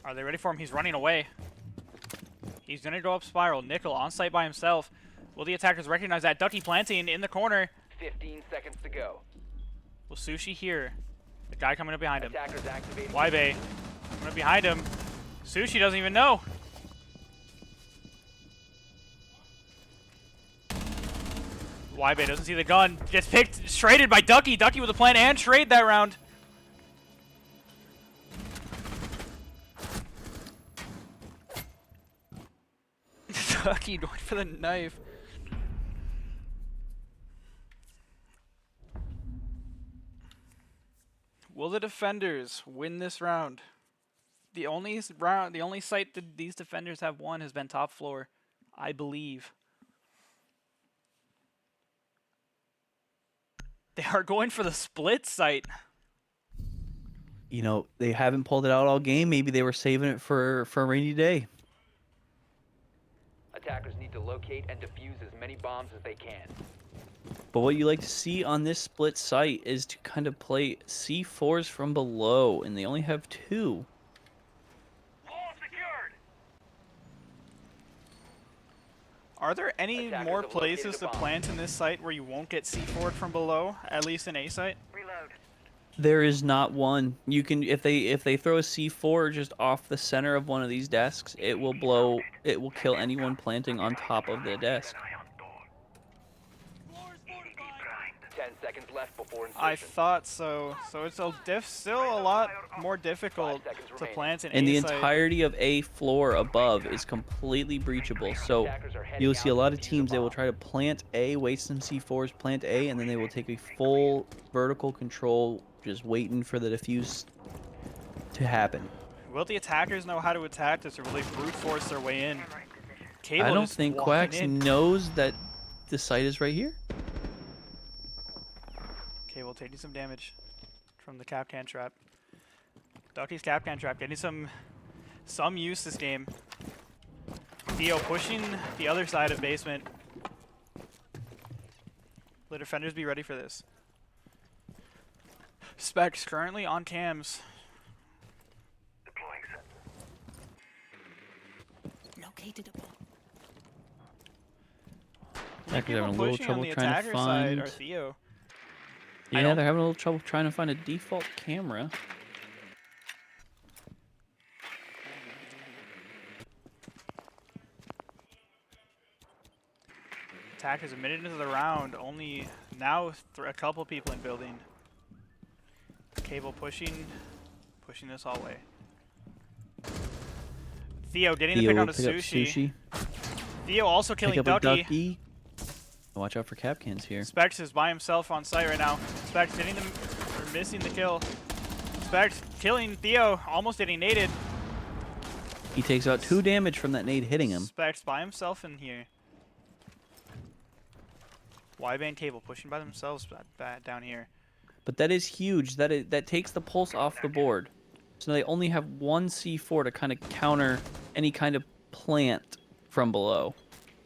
Are they ready for him? He's running away. He's gonna go up spiral. Nickel on site by himself. Will the attackers recognize that? Ducky planting in the corner. 15 seconds to go. Will Sushi hear the guy coming up behind him? Attackers activating. Y-Bay coming up behind him. Sushi doesn't even know. Y-Bay doesn't see the gun. Gets picked, traded by Ducky. Ducky with a plan and trade that round. Ducky going for the knife. Will the defenders win this round? The only site that these defenders have won has been top floor, I believe. They are going for the split site. you know, they haven't pulled it out all game. Maybe they were saving it for a rainy day. Attackers need to locate and defuse as many bombs as they can. But what you like to see on this split site is to kind of play C4s from below, and they only have 2. Are there any Attackers more have located places a to bomb. plant in this site where you won't get C4'd from below? At least in A site? Reload. There is not one. You can if they throw a C4 just off the center of one of these desks, it will blow. It will kill anyone planting on top of the desk. 10 seconds left before insertion. I thought so. So it's still a lot more difficult 5 seconds to remaining. plant in And A the site. entirety of a floor above is completely breachable. So Attackers are heading you'll see a out lot to of defuse a teams, they will bomb. try to plant A, waste some C4s, plant A, and then they will take a full vertical control, just waiting for the defuse to happen. Will the attackers know how to attack this, or will they brute force their way in? Cable I don't just think walking Quacks in. knows that the site is right here. Cable taking some damage from the Capcan trap. Ducky's Capcan trap getting some use this game. Theo pushing the other side of basement. The defenders be ready for this. Specs currently on cams. Located a bomb. Attackers People having a little pushing on trouble the trying to attacker side find. are Theo. Yeah, don't- they're having a little trouble trying to find a default camera. Attackers a minute into the round, only now a couple people in building. Cable pushing this hallway. Theo getting the Theo pick will on a pick up sushi. sushi. Theo also Pick killing up a Ducky. ducky. Watch out for Capcans here. Specs is by himself on site right now. Specs hitting them, or missing the kill. Specs killing Theo, almost getting naded. He takes out 2 damage from that nade hitting him. Specs by himself in here. Wideband Cable pushing by themselves down here. But that is huge. That takes the pulse off the board. So they only have 1 C4 to kind of counter any kind of plant from below.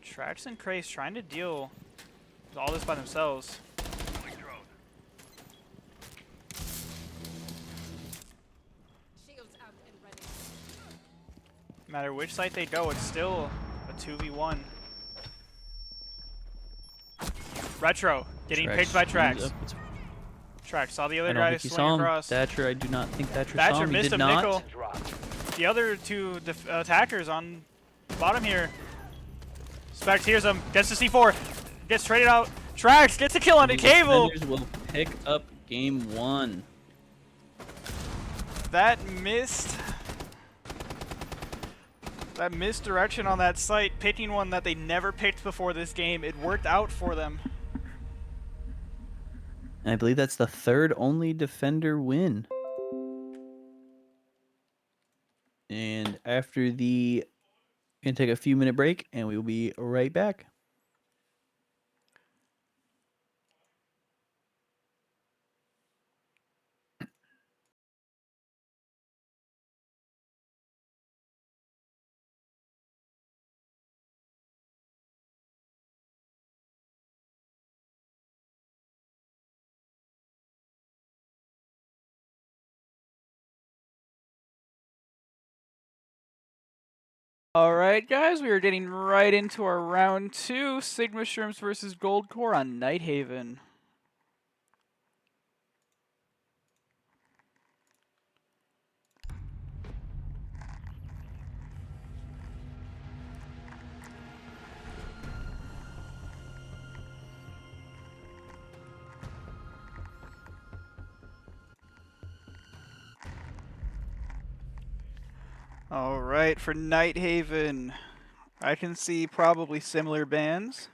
Trax and Craze trying to deal with all this by themselves. Shields out and ready. No matter which site they go, it's still a 2v1. Retro getting Trax picked by swings Trax. up. It's- Trax saw the I other don't guy think he swing saw him. across. Thatcher, I do not think Thatcher saw Thatcher him. He missed did him, not. nickel. Drop. The other two attackers on bottom here. Specs hears him, gets the C4, gets traded out. Trax gets a kill on a The Cable. defenders will pick up game 1. That misdirection on that site, picking one that they never picked before this game, it worked out for them. And I believe that's the 3rd only defender win. And after the... We're going to take a few minute break, and we will be right back. All right, guys, we are getting right into our round 2, Sigma Shrooms versus GoldCore on Nighthaven. All right, for Nighthaven, I can see probably similar bands.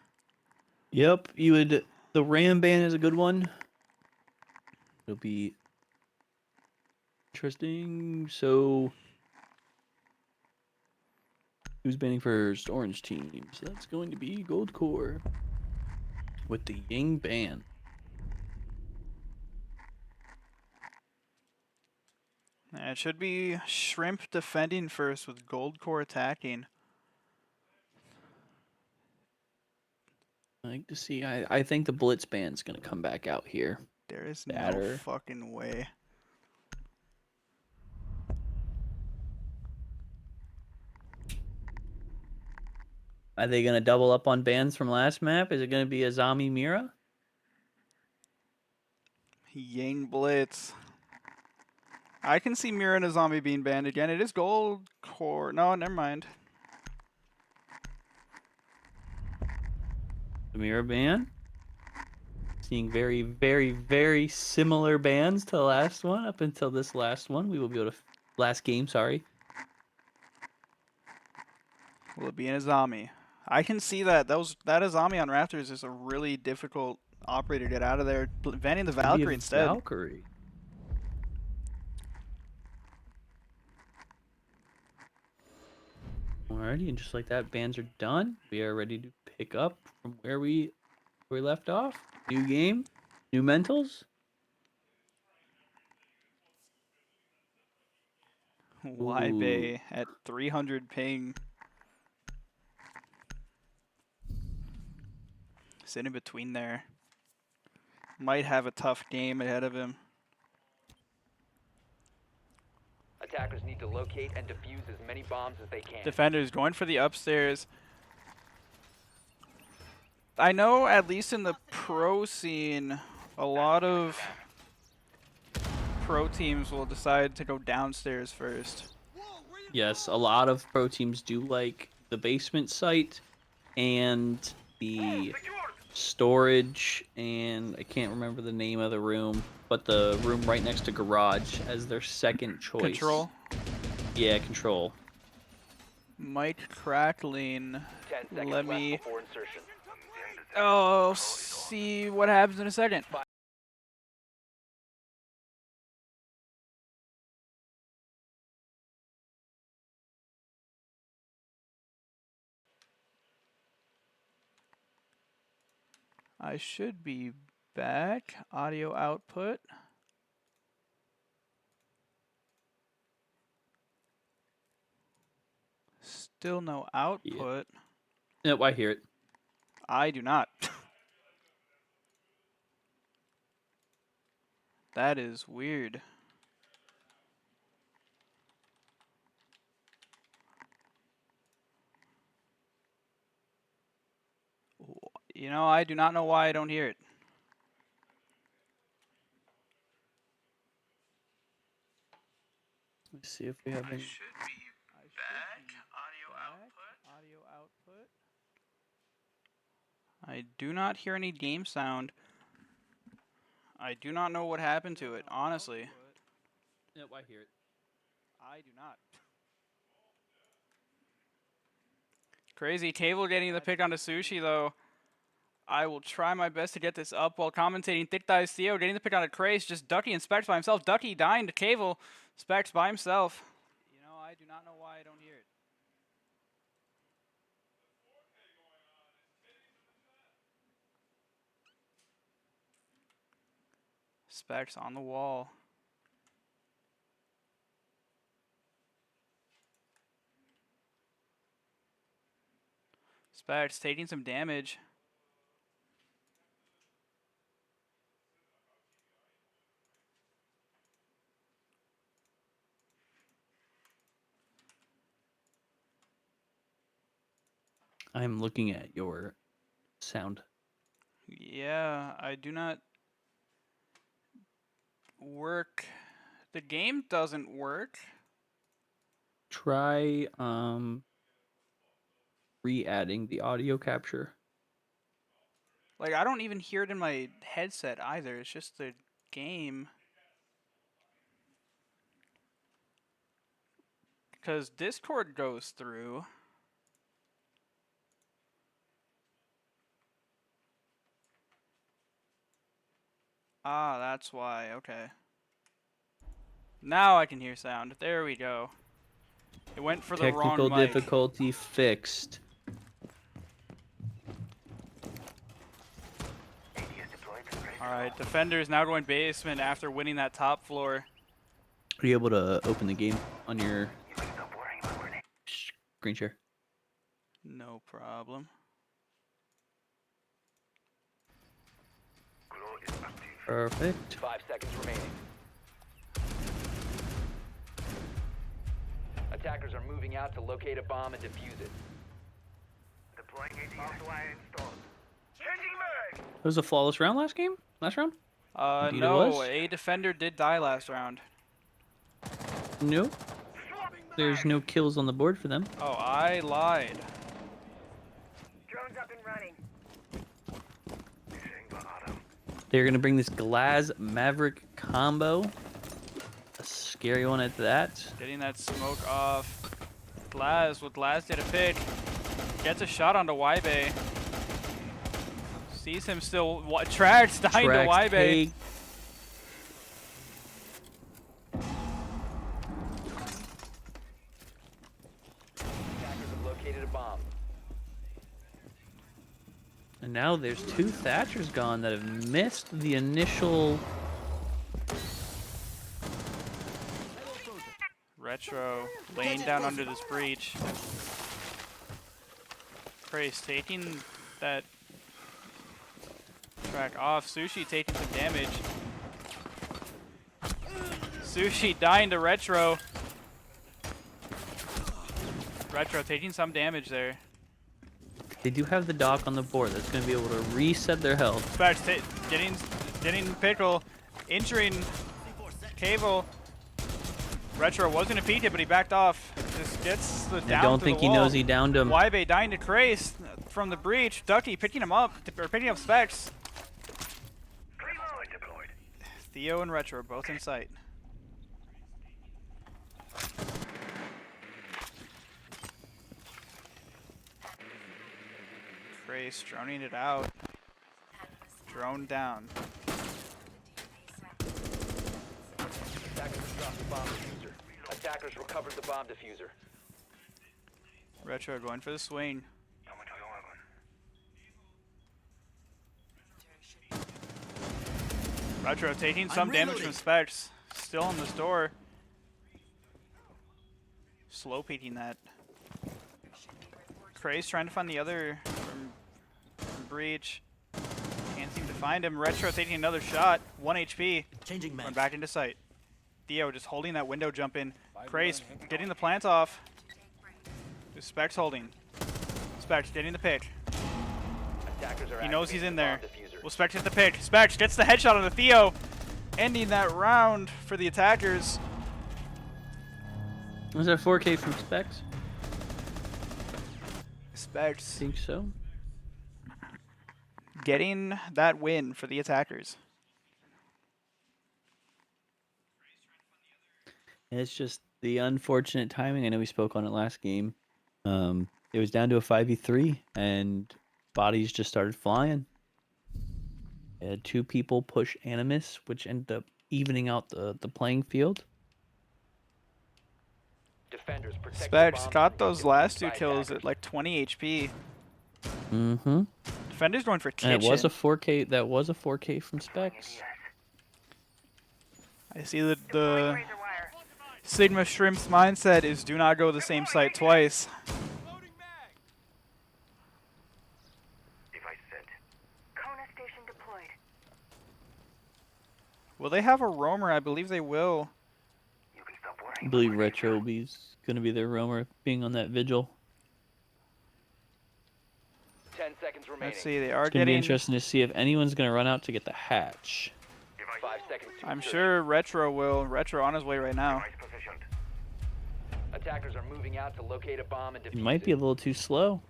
Yep, you would... The Ram ban is a good one. It'll be interesting. So... Who's banning first? Orange team. So that's going to be GoldCore with the Ying ban. And it should be Shrimp defending first with GoldCore attacking. I like to see. I think the Blitz band's gonna come back out here. There is Batter. no fucking way. Are they gonna double up on bands from last map? Is it gonna be Azami Mira? Yang Blitz. I can see Mira and a zombie being banned again. It is GoldCore. No, never mind. The Mira band. Seeing very, very, very similar bands to the last one. Up until this last one, we will be able to last game. Sorry. Will it be an Azami? I can see that. That Azami on Raptors is a really difficult operator to get out of there. Banning the Could be a Valkyrie instead. Valkyrie. Alrighty, and just like that, bands are done. We are ready to pick up from where we left off. New game, new mentals. Bay at 300 ping. Sitting between there. Might have a tough game ahead of him. Attackers need to locate and defuse as many bombs as they can. Defenders going for the upstairs. I know at least in the pro scene, a lot of pro teams will decide to go downstairs first. Yes, a lot of pro teams do like the basement site and the storage, and I can't remember the name of the room, but the room right next to garage as their second choice. Control. Yeah, control. Mike crackling. 10 seconds Let left me. before insertion. Oh, see what happens in a second. I should be back. Audio output. Still no output. Nope, I hear it. I do not. That is weird. You know, I do not know why I don't hear it. Let's see if we have any. Back. Audio output. I do not hear any game sound. I do not know what happened to it, honestly. Nope, I hear it. I do not. Crazy. Cable getting the pick onto Sushi, though. I will try my best to get this up while commentating. Thick Thighs Theo getting the pick onto Craze. Just Ducky and Specs by himself. Ducky dying to Cable. Specs by himself. You know, I do not know why I don't hear it. Specs on the wall. Specs taking some damage. I'm looking at your sound. Yeah, I do not work. The game doesn't work. Try re-adding the audio capture. Like, I don't even hear it in my headset either. It's just the game. Because Discord goes through. Ah, that's why. Okay. Now I can hear sound. There we go. It went for the wrong Technical mic. difficulty fixed. Alright, Defender's now going basement after winning that top floor. Are you able to open the game on your screen share? No problem. Perfect. 5 seconds remaining. Attackers are moving out to locate a bomb and defuse it. Deploying AD wire installed. Changing mag! It was a flawless round last game? Last round? Indeed it No, was. a defender did die last round. No. There's no kills on the board for them. Oh, I lied. Drones up and running. They're going to bring this Glaz Maverick combo. A scary one at that. Getting that smoke off. Glaz, with Glaz did a pick. Gets a shot onto Ybe. Sees him still. Trax dying to Trax Ybe. take. Attackers have located a bomb. And now there's 2 Thatchers gone that have missed the initial. Retro laying down under this breach. Craze taking that track off. Sushi taking some damage. Sushi dying to Retro. Retro taking some damage there. They do have the dock on the board that's going to be able to reset their health. Specs getting Pickle, entering Cable. Retro was gonna peek it, but he backed off. Just gets the down. I don't to think the he wall. knows he downed him. Ybe dying to Craze from the breach. Ducky picking him up, or picking up Specs. Theo and Retro both in sight. Craze droning it out. Drone down. Attackers dropped the bomb diffuser. Attackers recovered the bomb diffuser. Retro going for the swing. Retro taking some damage from Specs. Still on this door. Slow peeking that. Craze trying to find the other from Breach. Can't seem to find him. Retro taking another shot. 1 HP. Changing Going back into sight. Theo just holding that window jump in. Craze getting the plant off. Specs holding. Specs getting the pick. Attackers are He knows he's activating in the there. bomb diffuser. Will Specs hit the pick. Specs gets the headshot on the Theo. Ending that round for the attackers. Was that 4K from Specs? Specs I think so. getting that win for the attackers. It's just the unfortunate timing. I know we spoke on it last game. It was down to a 5v3, and bodies just started flying. It had 2 people push Animus, which ended up evening out the playing field. Defenders protect the Specs bombs got from those being last defused 2 by kills attackers. at like 20 HP. Mm-hmm. Defenders going for kitchen. And it was a 4K. That was a 4K from Specs. I see that the Sigma Shrimp's mindset is do not go to the same site twice. Kona station deployed. Will they have a roamer? I believe they will. I believe Retro will be going to be their roamer, being on that vigil. 10 seconds remaining. Let's see, they are It's going to be getting. interesting to see if anyone's going to run out to get the hatch. 5 seconds to I'm insertion. sure Retro will. Retro on his way right now. Attackers are moving out to locate a bomb and defuse It might be a little too slow.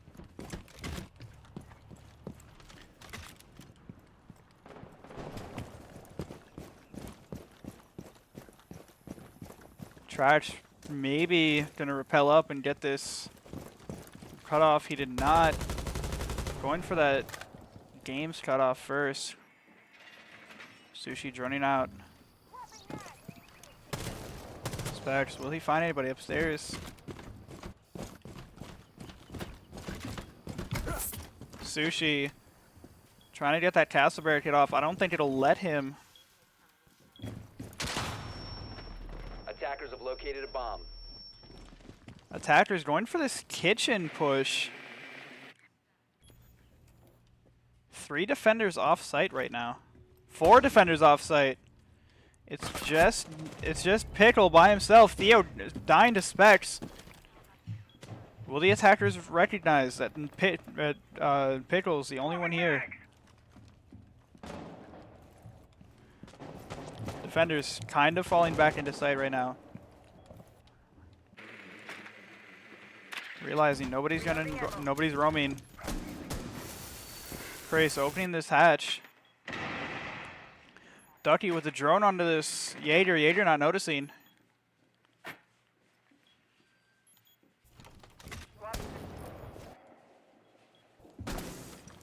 Trash maybe gonna rappel up and get this cut off. He did not. Going for that games cut off first. Sushi droning out. Specs, will he find anybody upstairs? Sushi trying to get that castle barricade off. I don't think it'll let him. located a bomb. Attackers going for this kitchen push. 3 defenders off site right now. 4 defenders off site. It's just Pickle by himself. Theo dying to Specs. Will the attackers recognize that Pickle's the only one here? Defenders kind of falling back into sight right now. Realizing nobody's roaming. Chris opening this hatch. Ducky with the drone onto this Jaeger. Jaeger not noticing.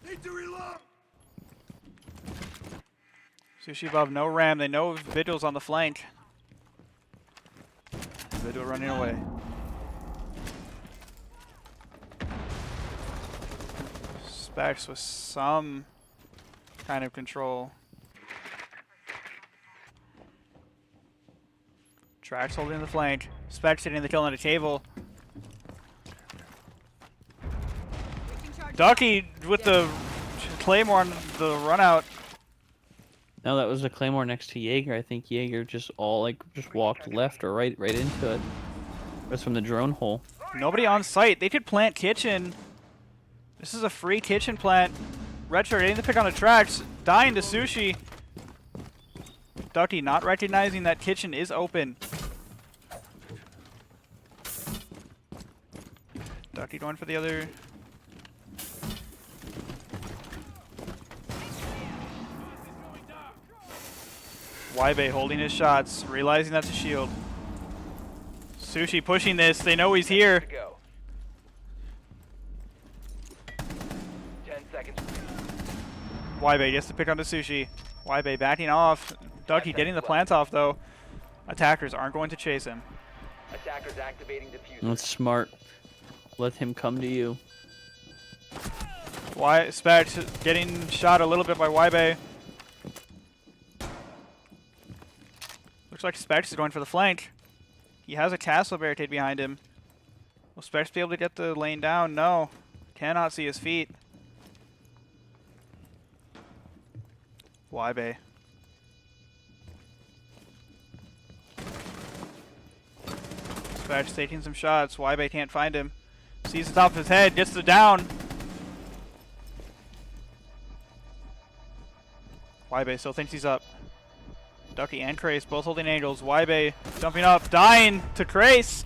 Need to reload. Sushi above, no ram. They know Vigil's on the flank. Vigil running away. Specs with some kind of control. Trax holding the flank. Specs hitting the kill on the table. Ducky with the Claymore on the run out. No, that was a Claymore next to Jaeger. I think Jaeger just walked left or right into it. That's from the drone hole. Nobody on site. They could plant kitchen. This is a free kitchen plant. Retro getting the pick on the tracks. Dying to Sushi. Ducky not recognizing that kitchen is open. Ducky going for the other. Waibe holding his shots, realizing that's a shield. Sushi pushing this. They know he's here. To go. 10 seconds. Waibe gets the pick on the Sushi. Waibe backing off. Ducky getting the plant off though. Attackers aren't going to chase him. Attackers activating diffuser. That's smart. Let him come to you. Specs getting shot a little bit by Waibe. Looks like Specs is going for the flank. He has a castle barricade behind him. Will Specs be able to get the lane down? No. Cannot see his feet. Waibe. Specs taking some shots. Waibe can't find him. Sees the top of his head, gets the down. Waibe still thinks he's up. Ducky and Krace both holding angles. Waibe jumping up, dying to Krace.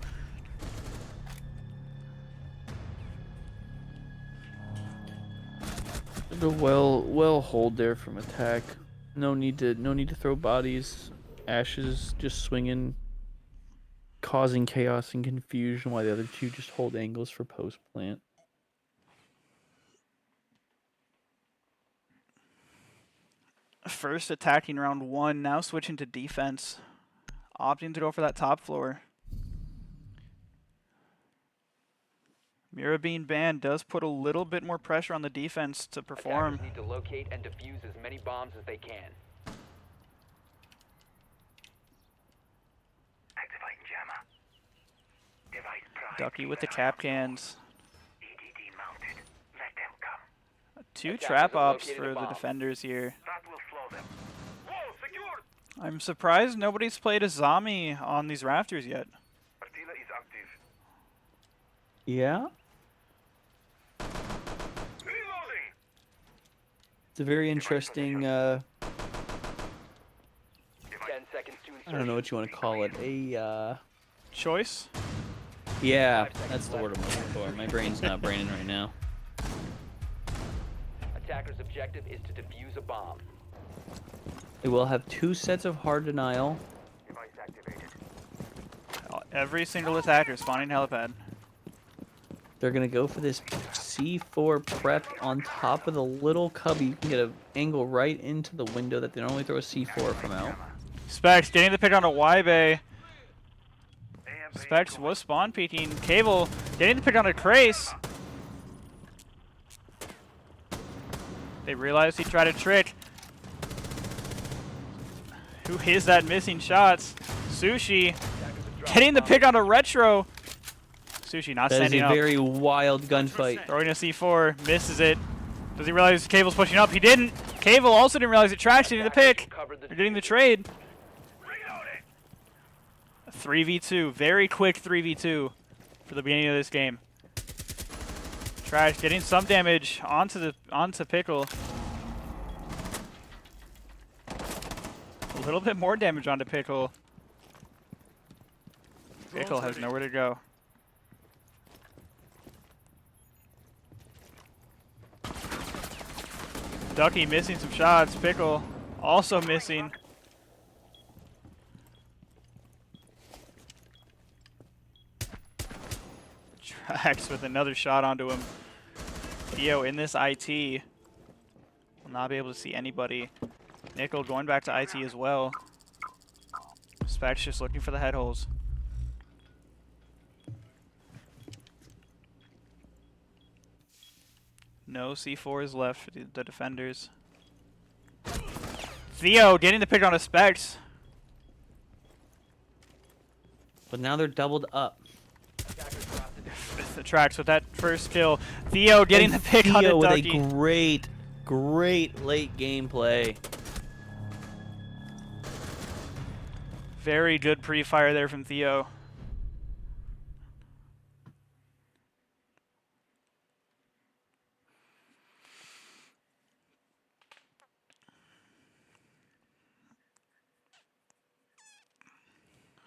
A well hold there from attack. No need to throw bodies. Ashes just swinging, causing chaos and confusion while the other two just hold angles for post plant. First attacking round 1, now switching to defense. Opting to go for that top floor. Mira being banned does put a little bit more pressure on the defense to perform. Attackers need to locate and defuse as many bombs as they can. Activating jammer. Device prime. Ducky with the cap cans. EDD mounted. Let them come. 2 Attackers trap have ops located for a the bomb. defenders here. That will slow them. Wall secured. I'm surprised nobody's played a Zami on these rafters yet. Attila is active. Yeah, Reloading. it's a very interesting. 10 seconds to insert. I don't know what you want to call it. Choice? Yeah, 5 seconds that's the word I'm left. looking for. My brain's not braining right now. Attackers' objective is to defuse a bomb. They will have 2 sets of hard denial. Device activated. Every single attacker spawning helipad. They're gonna go for this C4 prep on top of the little cubby. You can get an angle right into the window that they normally throw a C4 from out. Specs getting the pick on a Waibe. Specs was spawn peeking. Cable getting the pick on a Krace. They realized he tried a trick. Who is that missing shots? Sushi Getting the pick on a Retro. Sushi not That is standing a up. very wild gunfight. Throwing a C4, misses it. Does he realize Cable's pushing up? He didn't. Cable also didn't realize it. Trash getting the pick. They're getting the trade. 3v2, very quick 3v2 for the beginning of this game. Trash getting some damage onto Pickle. A little bit more damage onto Pickle. Pickle has nowhere to go. Ducky missing some shots. Pickle also missing. Trax with another shot onto him. Theo in this IT. Will not be able to see anybody. Nickel going back to IT as well. Specs just looking for the head holes. No C4 is left for the defenders. Theo getting the pick on a Specs. But now they're doubled up. The Trax with that first kill. Theo getting the pick on a Theo with Ducky. a great late gameplay. Very good pre-fire there from Theo.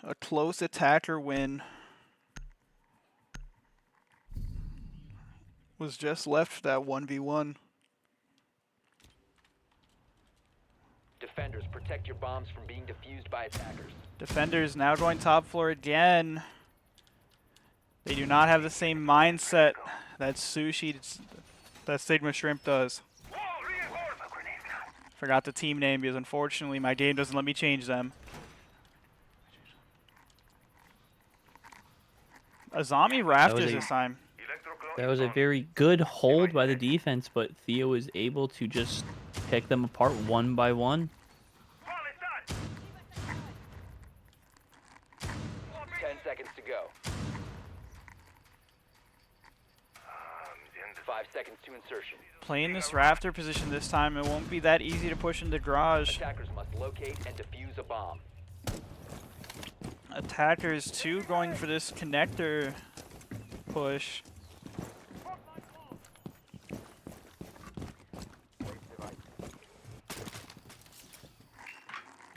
A close attacker win was just left for that 1v1. Defenders, protect your bombs from being defused by attackers. Defenders now going top floor again. They do not have the same mindset that that Sigma Shrimp does. Forgot the team name because unfortunately my game doesn't let me change them. A zombie Raptors this time. That was a very good hold by the defense, but Theo was able to just pick them apart one by one. 10 seconds to go. 5 seconds to insertion. Playing this Raptor position this time, it won't be that easy to push into garage. Attackers must locate and defuse a bomb. Attackers too going for this connector push.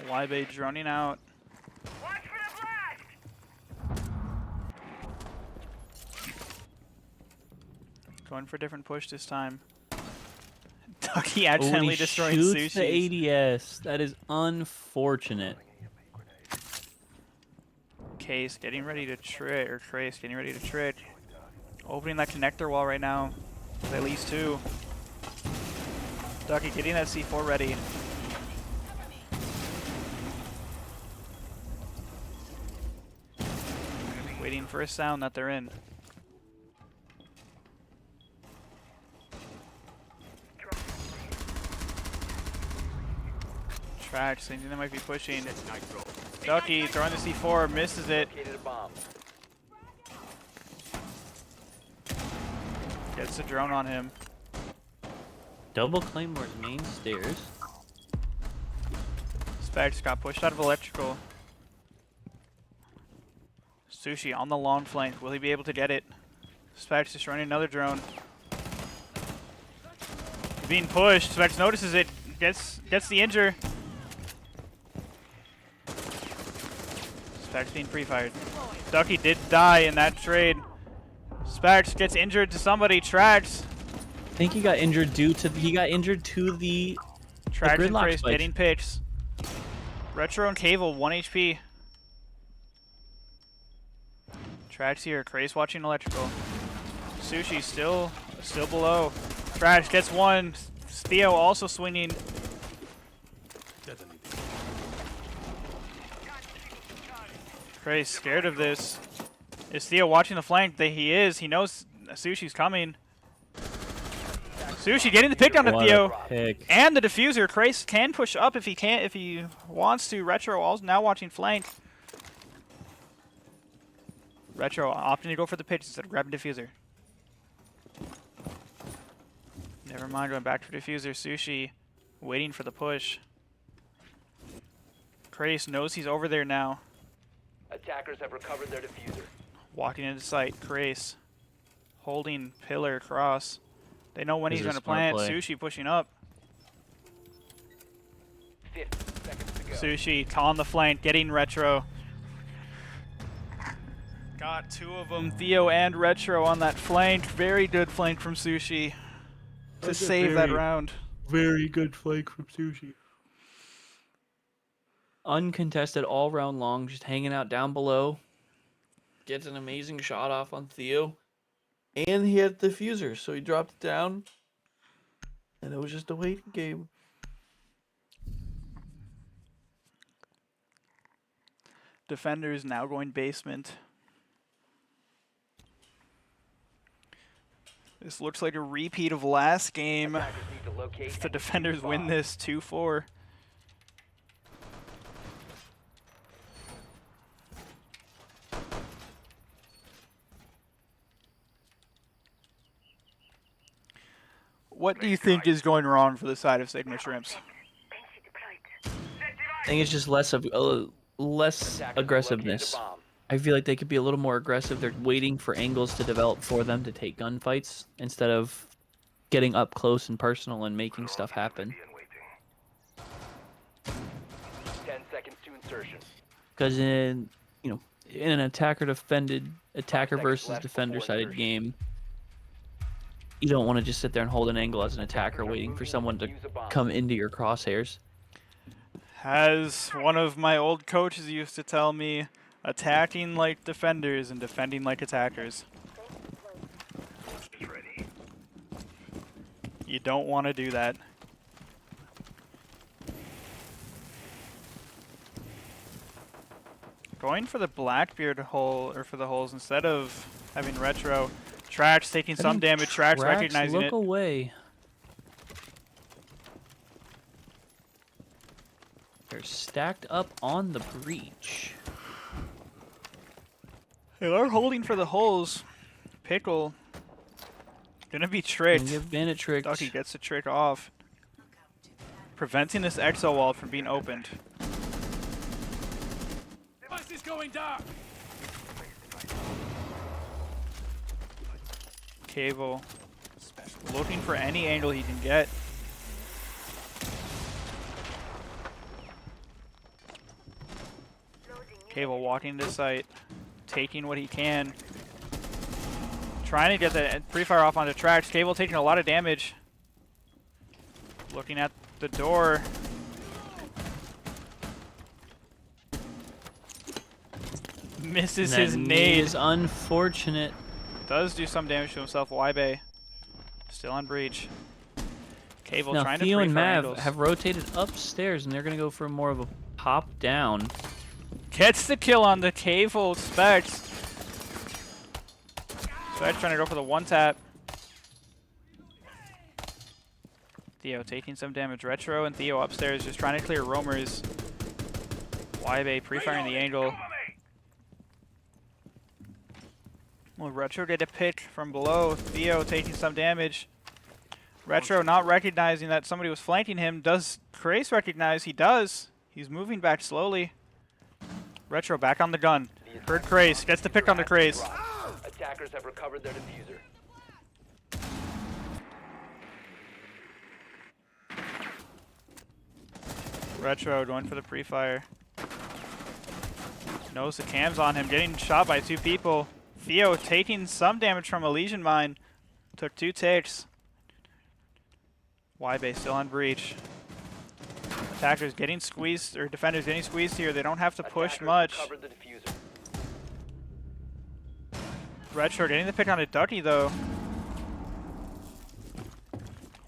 Libage running out. Going for a different push this time. Ducky accidentally he destroying shoots Sushi. the ADS. That is unfortunate. Case getting ready to trick, or Trace getting ready to trick. Opening that connector wall right now. With at least two. Ducky getting that C4 ready. Waiting for a sound that they're in. Trash, thinking they might be pushing. Ducky throwing the C4, misses it. Located a bomb. Gets a drone on him. Double Claymore's main stairs. Specs got pushed out of electrical. Sushi on the long flank. Will he be able to get it? Specs is running another drone. He's being pushed. Specs notices it. Gets the injure. Specs being pre-fired. Ducky did die in that trade. Specs gets injured to somebody. Trax. I think he got injured to the Trax and gridlock Trace spikes. getting picks. Retro and Cable 1 HP. Trax here. Craze watching electrical. Sushi still below. Trax gets one. Theo also swinging. Craze scared of this. Is Theo watching the flank? He is. He knows Sushi's coming. Sushi getting the pick on What Theo. a pick. And the diffuser. Craze can push up if he wants to. Retro also now watching flank. Retro opting to go for the pitch instead of grabbing diffuser. Never mind, going back to diffuser. Sushi waiting for the push. Krace knows he's over there now. Attackers have recovered their diffuser. Walking into sight. Krace holding pillar across. They know when This he's is going a to smart plant. play. Sushi pushing up. 50 seconds to go. Sushi on the flank, getting Retro. Got two of them, Theo and Retro on that flank. Very good flank from Sushi to save that round. Very good flank from Sushi. Uncontested all round long, just hanging out down below. Gets an amazing shot off on Theo. And he had the diffuser, so he dropped it down. And it was just a waiting game. Defenders now going basement. This looks like a repeat of last game. Attackers need to locate If the and defenders defuse the win bomb. this 2-4. What do you think is going wrong for the side of Sigma Shrimps? I think it's just less Attackers have aggressiveness. located a bomb. I feel like they could be a little more aggressive. They're waiting for angles to develop for them to take gunfights instead of getting up close and personal and making stuff happen. 10 seconds to insertion. Because in in an attacker seconds versus left defender before sided insertion. game, you don't want to just sit there and hold an angle as an attacker Attackers are waiting for moving someone to defuse a bomb. come into your crosshairs. As one of my old coaches used to tell me, attacking like defenders and defending like attackers. You don't want to do that. Going for the Blackbeard hole, or for the holes, instead of having Retro. Trax taking some damage, Trax recognizing look it. away. They're stacked up on the breach. They are holding for the holes. Pickle. Gonna be And tricked. give Bandit tricked. Ducky gets the trick off. Preventing this exo wall from being opened. Device is going dark. Cable looking for any angle he can get. Cable walking into sight, taking what he can. Trying to get the pre-fire off onto Trax. Cable taking a lot of damage. Looking at the door. Misses That his knee nade. is unfortunate. Does do some damage to himself. Ybe still on breach. Cable Now trying Theo to and pre-fire Mav angles. have rotated upstairs, and they're gonna go for more of a pop down. Gets the kill on the Cable Specs. Specs trying to go for the one tap. Theo taking some damage. Retro and Theo upstairs just trying to clear roamers. Ybe pre-firing the angle. Will Retro get a pick from below? Theo taking some damage. Retro not recognizing that somebody was flanking him. Does Krace recognize? He does. He's moving back slowly. Retro back on the gun. Heard Krace. Gets the pick on the Krace. Attackers have recovered their diffuser. Retro going for the pre-fire. Knows the cam's on him. Getting shot by two people. Theo taking some damage from a Legion Mine. Took 2 ticks. Ybe still on breach. Attackers getting squeezed, or defenders getting squeezed here. They don't have to push Attackers much. recovered the diffuser. Retro getting the pick on a Ducky though.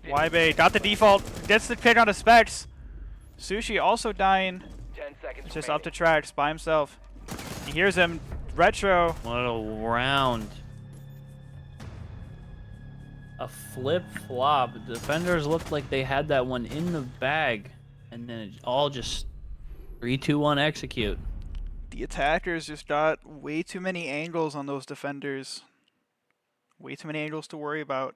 Ybe got the default. Gets the pick on a Specs. Sushi also dying. 10 seconds It's just remaining. up to Trax by himself. He hears him. Retro. What a round. A flip-flop. The defenders looked like they had that one in the bag. And then it all just 3, 2, 1 execute. The attackers just got way too many angles on those defenders. Way too many angles to worry about.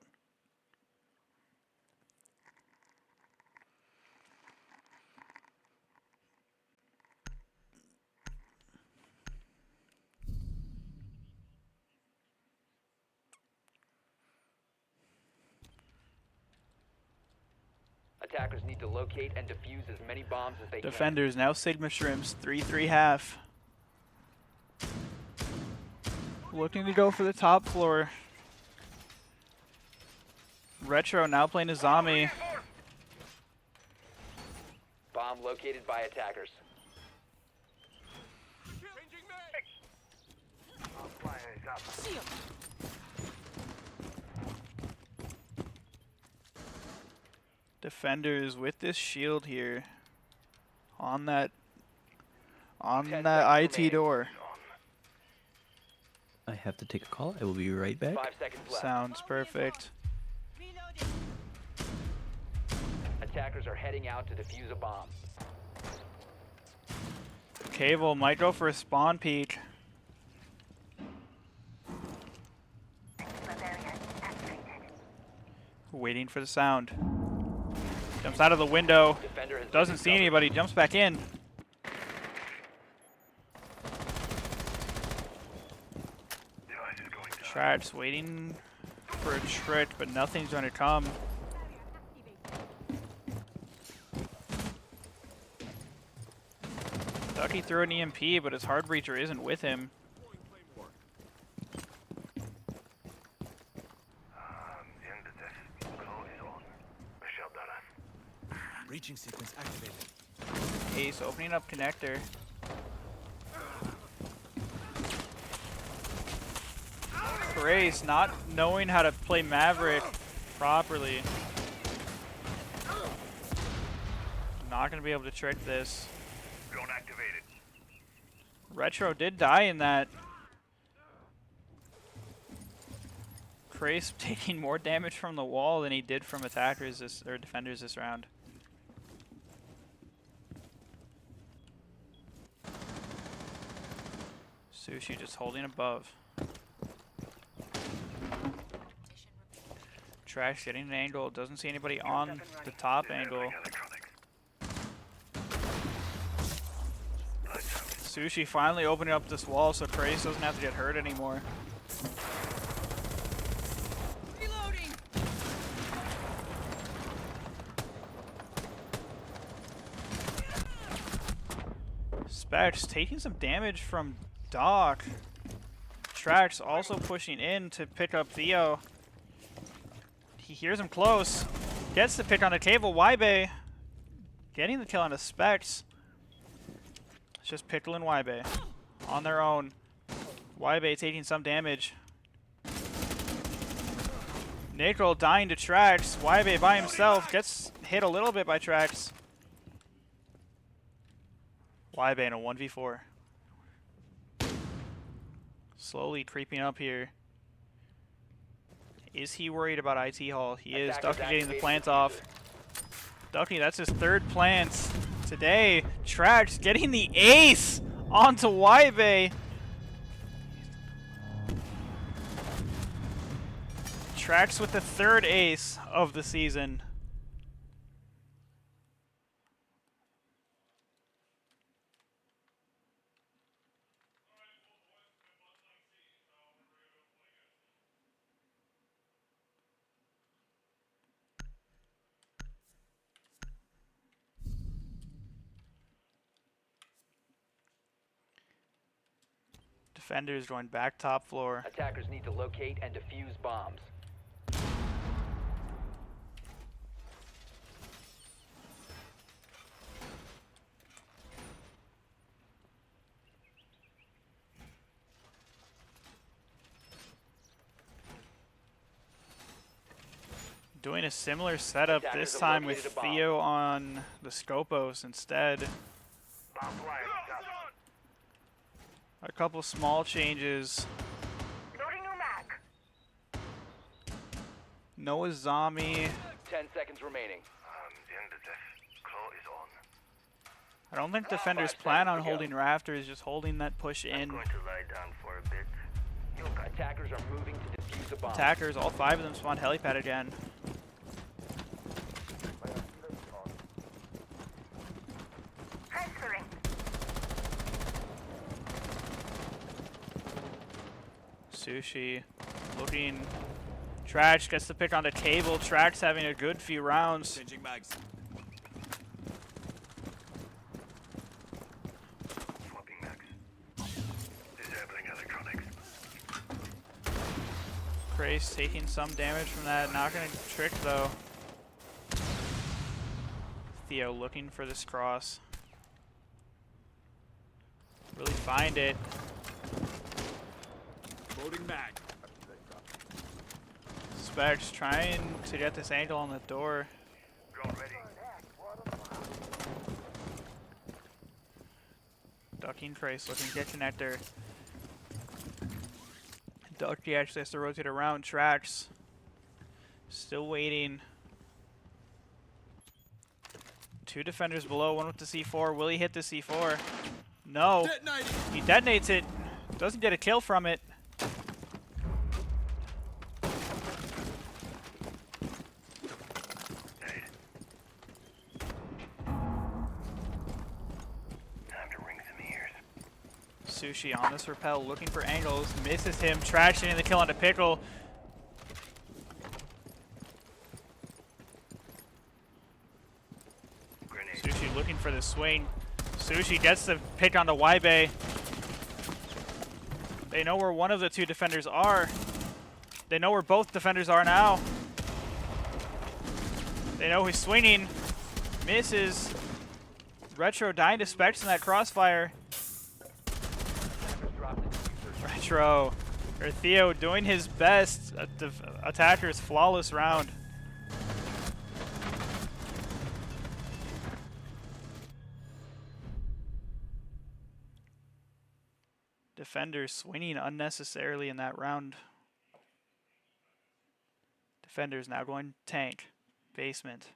Attackers need to locate and defuse as many bombs as they Defenders now Sigma Shrimps 3-3 half. Looking to go for the top floor. Retro now playing a zombie. can. Bomb located by attackers. Shield. Defenders with this shield here on that 10 seconds IT remaining. door. I have to take a call. I will be right back. 5 seconds left. Sounds perfect. Attackers are heading out to defuse a bomb. Cable might go for a spawn peek. Waiting for the sound. Jumps out of the window. Defender has been Doesn't see discovered. anybody. Jumps back in. Traps waiting for a trick, but nothing's going to come. Ducky threw an EMP, but his hard breacher isn't with him. Breaching sequence activated. Ace opening up connector. Grace not knowing how to play Maverick properly. Not going to be able to trick this. Drone activated. Retro did die in that. Grace taking more damage from the wall than he did from attackers or defenders this round. Sushi just holding above. Trash getting an angle. Doesn't see anybody on the top angle. Sushi finally opening up this wall so Trace doesn't have to get hurt anymore. Reloading. Specs taking some damage from Doc. Trax also pushing in to pick up Theo. He hears him close. Gets the pick on the cable. Ybe getting the kill on the Specs. It's just Pickle and Ybe on their own. Ybe taking some damage. Nickel dying to Trax. Ybe by himself gets hit a little bit by Trax. Ybe in a 1v4. Slowly creeping up here. Is he worried about IT Hall? He is. Attackers Ducky getting the activated plant the off. Ducky, that's his third plant today. Trax getting the ace onto Ybe. Trax with the third ace of the season. Defenders going back top floor. Attackers need to locate and defuse bombs. Doing a similar setup Attackers this have time with located a bomb. Theo on the Scopos instead. Bomb flying. A couple small changes. Loading new mag. Noah's zombie. 10 seconds remaining. The end of this. Claw is on. I don't think defenders plan on holding rafters, just holding that push in. Going to lie down for a bit. Attackers are moving to defuse the bomb. Attackers, all 5 of them spawned helipad again. Transferring. Sushi looking. Trash gets the pick on the table. Trax having a good few rounds. Changing mags. Swapping mags. Disabling electronics. Craze taking some damage from that. Not gonna trick though. Theo looking for this cross. Really find it. Loading mag. Specs trying to get this angle on the door. Drone ready. Ducking Trace looking to get connector. Ducky actually has to rotate around. Tracks. Still waiting. 2 defenders below, 1 with the C4. Will he hit the C4? No. Detonating. He detonates it. Doesn't get a kill from it. Time to ring some ears. Sushi on this rappel, looking for angles, misses him, Trash getting the kill on the pickle. Grenade. Sushi looking for the swing. Sushi gets the pick on the Y-Bay. They know where one of the 2 defenders are. They know where both defenders are now. They know he's swinging. Misses. Retro dying to Specs in that crossfire. Attackers dropped the diffuser. Retro, or Theo doing his best. Attacker's flawless round. Defenders swinging unnecessarily in that round. Defenders now going tank. Basement.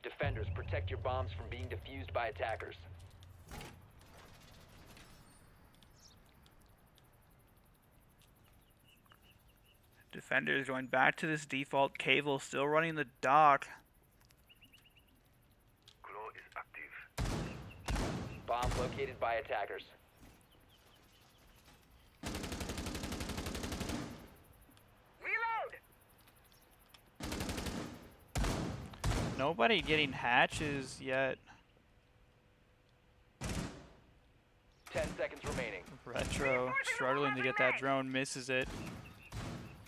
Defenders, protect your bombs from being defused by attackers. Defenders going back to this default cable, still running the dock. Glow is active. Bomb located by attackers. Reload. Nobody getting hatches yet. 10 seconds remaining. Retro struggling to get that drone, misses it.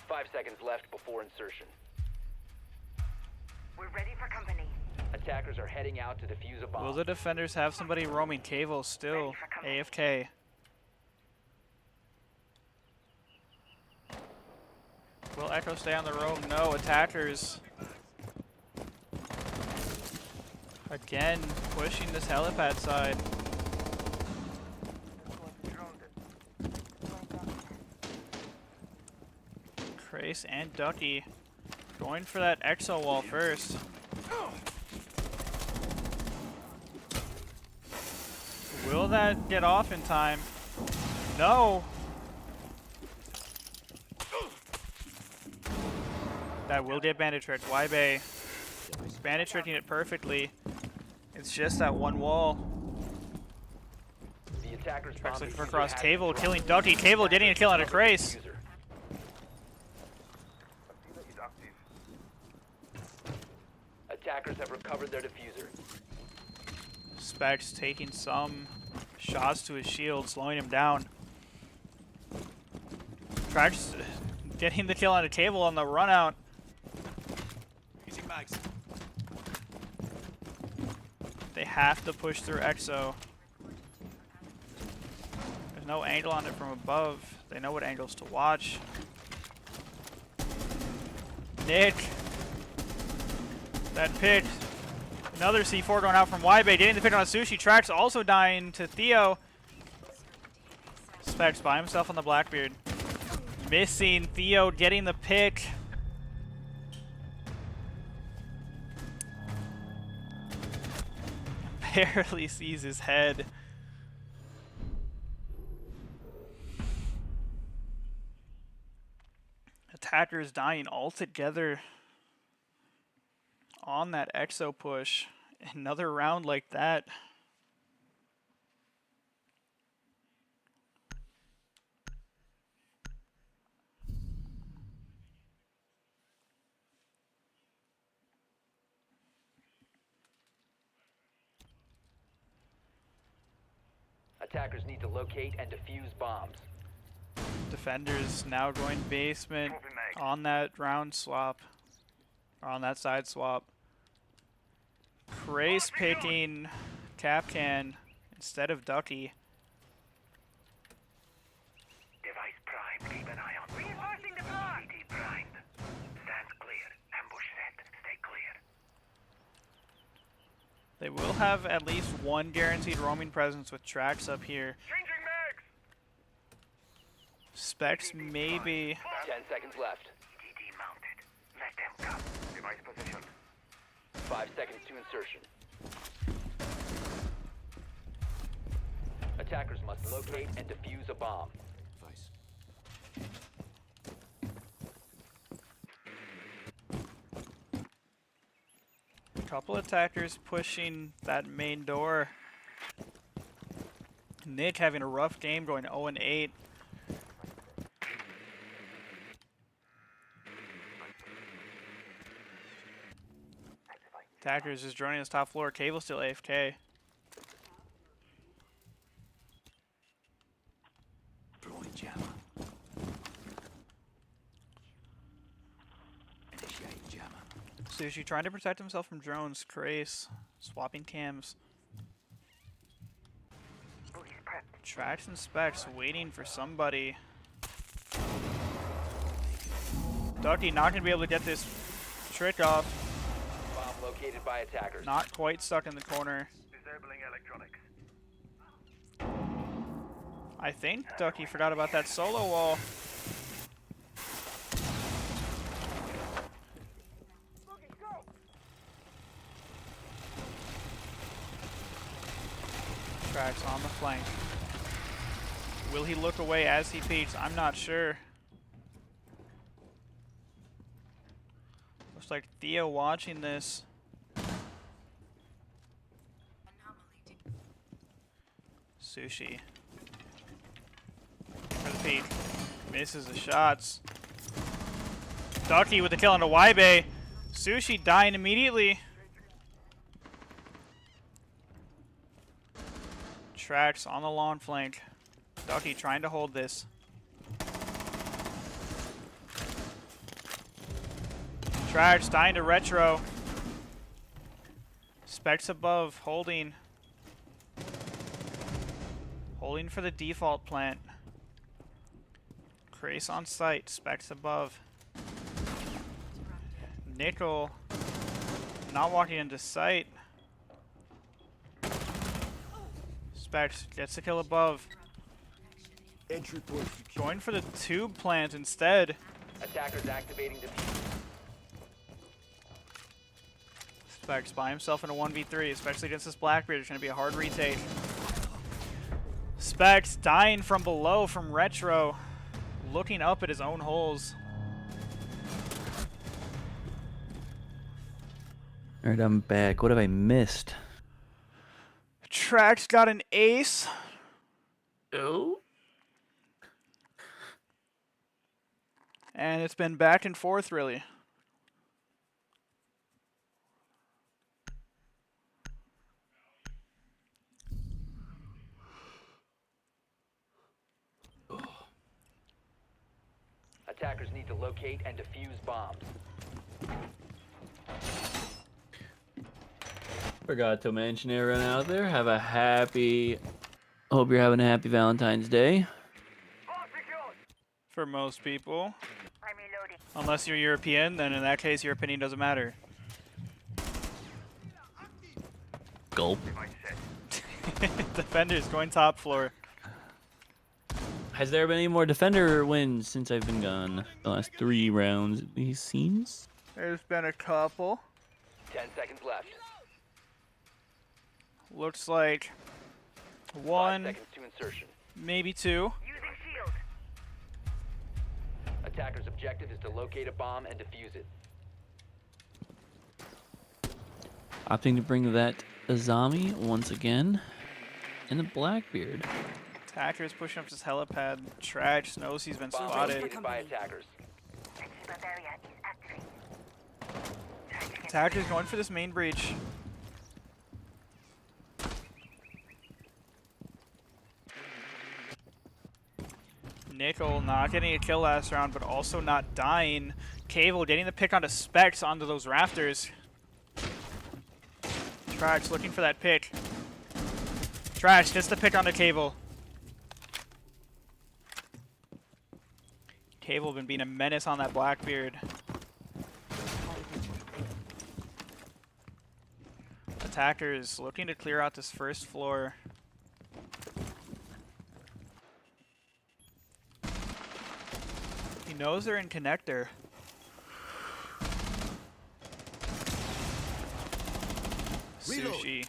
5 seconds left before insertion. We're ready for company. Attackers are heading out to defuse a bomb. Will the defenders have somebody roaming cable still? AFK. Will Echo stay on the roam? No, attackers. Again, pushing this helipad side. Trace and Ducky going for that exo wall first. Will that get off in time? No. That will get bandit tricked. Y-Bay. Bandit tricking it perfectly. It's just that one wall. The attackers Trax bomb looking for diffuser cross. has Cable been killing dropped. Ducky. Cable getting a kill on a Trace. Diffuser. Attackers have recovered their diffuser. Specs taking some shots to his shield, slowing him down. Trax getting the kill on a table on the run out. Using mags. They have to push through EXO. There's no angle on it from above. They know what angles to watch. Nick. That pick. Another C4 going out from YB, getting the pick on Sushi. Trax also dying to Theo. Specs by himself on the Blackbeard. Missing Theo, getting the pick. Barely sees his head. Attackers dying all together on that exo push. Another round like that. Attackers need to locate and defuse bombs. Defenders now going basement on that round swap. Or on that side swap. Craze picking Capcan instead of Ducky. Device primed. Keep an eye on. Reinforcing the floor. CT primed. Stands clear. Ambush set. Stay clear. They will have at least one guaranteed roaming presence with Trax up here. Changing mags. Specs maybe. 10 seconds left. EDD mounted. Let them come. Device positioned. 5 seconds to insertion. Attackers must locate and defuse a bomb. A couple attackers pushing that main door. Nick having a rough game going 0-8. Attackers is joining us top floor. Cable still AFK. Throwing jammer. Initiating jammer. Sushi trying to protect himself from drones. Craze swapping cams. Booty's prepped. Trax and Specs waiting for somebody. Ducky not going to be able to get this trick off. Bomb located by attackers. Not quite stuck in the corner. Disabling electronics. I think Ducky forgot about that solo wall. Trax on the flank. Will he look away as he peeks? I'm not sure. Looks like Theo watching this. Sushi. For the peek. Misses the shots. Ducky with the kill on a Ybe. Sushi dying immediately. Trax on the long flank. Ducky trying to hold this. Trax dying to retro. Specs above, holding. Holding for the default plant. Crace on site, Specs above. Nickel not walking into sight. Specs gets the kill above. Entry point. Going for the tube plant instead. Attackers activating defuse. Specs by himself in a 1v3, especially against this Blackbeard. It's going to be a hard retake. Specs dying from below from retro. Looking up at his own holes. Alright, I'm back. What have I missed? Trax got an ace. Oh. And it's been back and forth, really. Attackers need to locate and defuse bombs. Forgot to mention everyone out there. Have a happy. Hope you're having a happy Valentine's Day. For most people. I'm reloading. Unless you're European, then in that case your opinion doesn't matter. Gulp. Defenders going top floor. Has there been any more defender wins since I've been gone? The last 3 rounds, these seems. There's been a couple. 10 seconds left. Looks like 5 one, seconds to insertion. maybe 2. Using shield. Attacker's objective is to locate a bomb and defuse it. Opting to bring that Azami once again. And the Blackbeard. Attacker's pushing up this helipad. Trash knows he's been Bomb spotted. located by attackers. Sensitive area is activated. Attacker's going for this main breach. Nickel not getting a kill last round, but also not dying. Cable getting the pick onto Specs onto those rafters. Trash looking for that pick. Trash gets the pick onto Cable. Cable been being a menace on that Blackbeard. Attackers looking to clear out this first floor. He knows they're in connector. Reload. Sushi.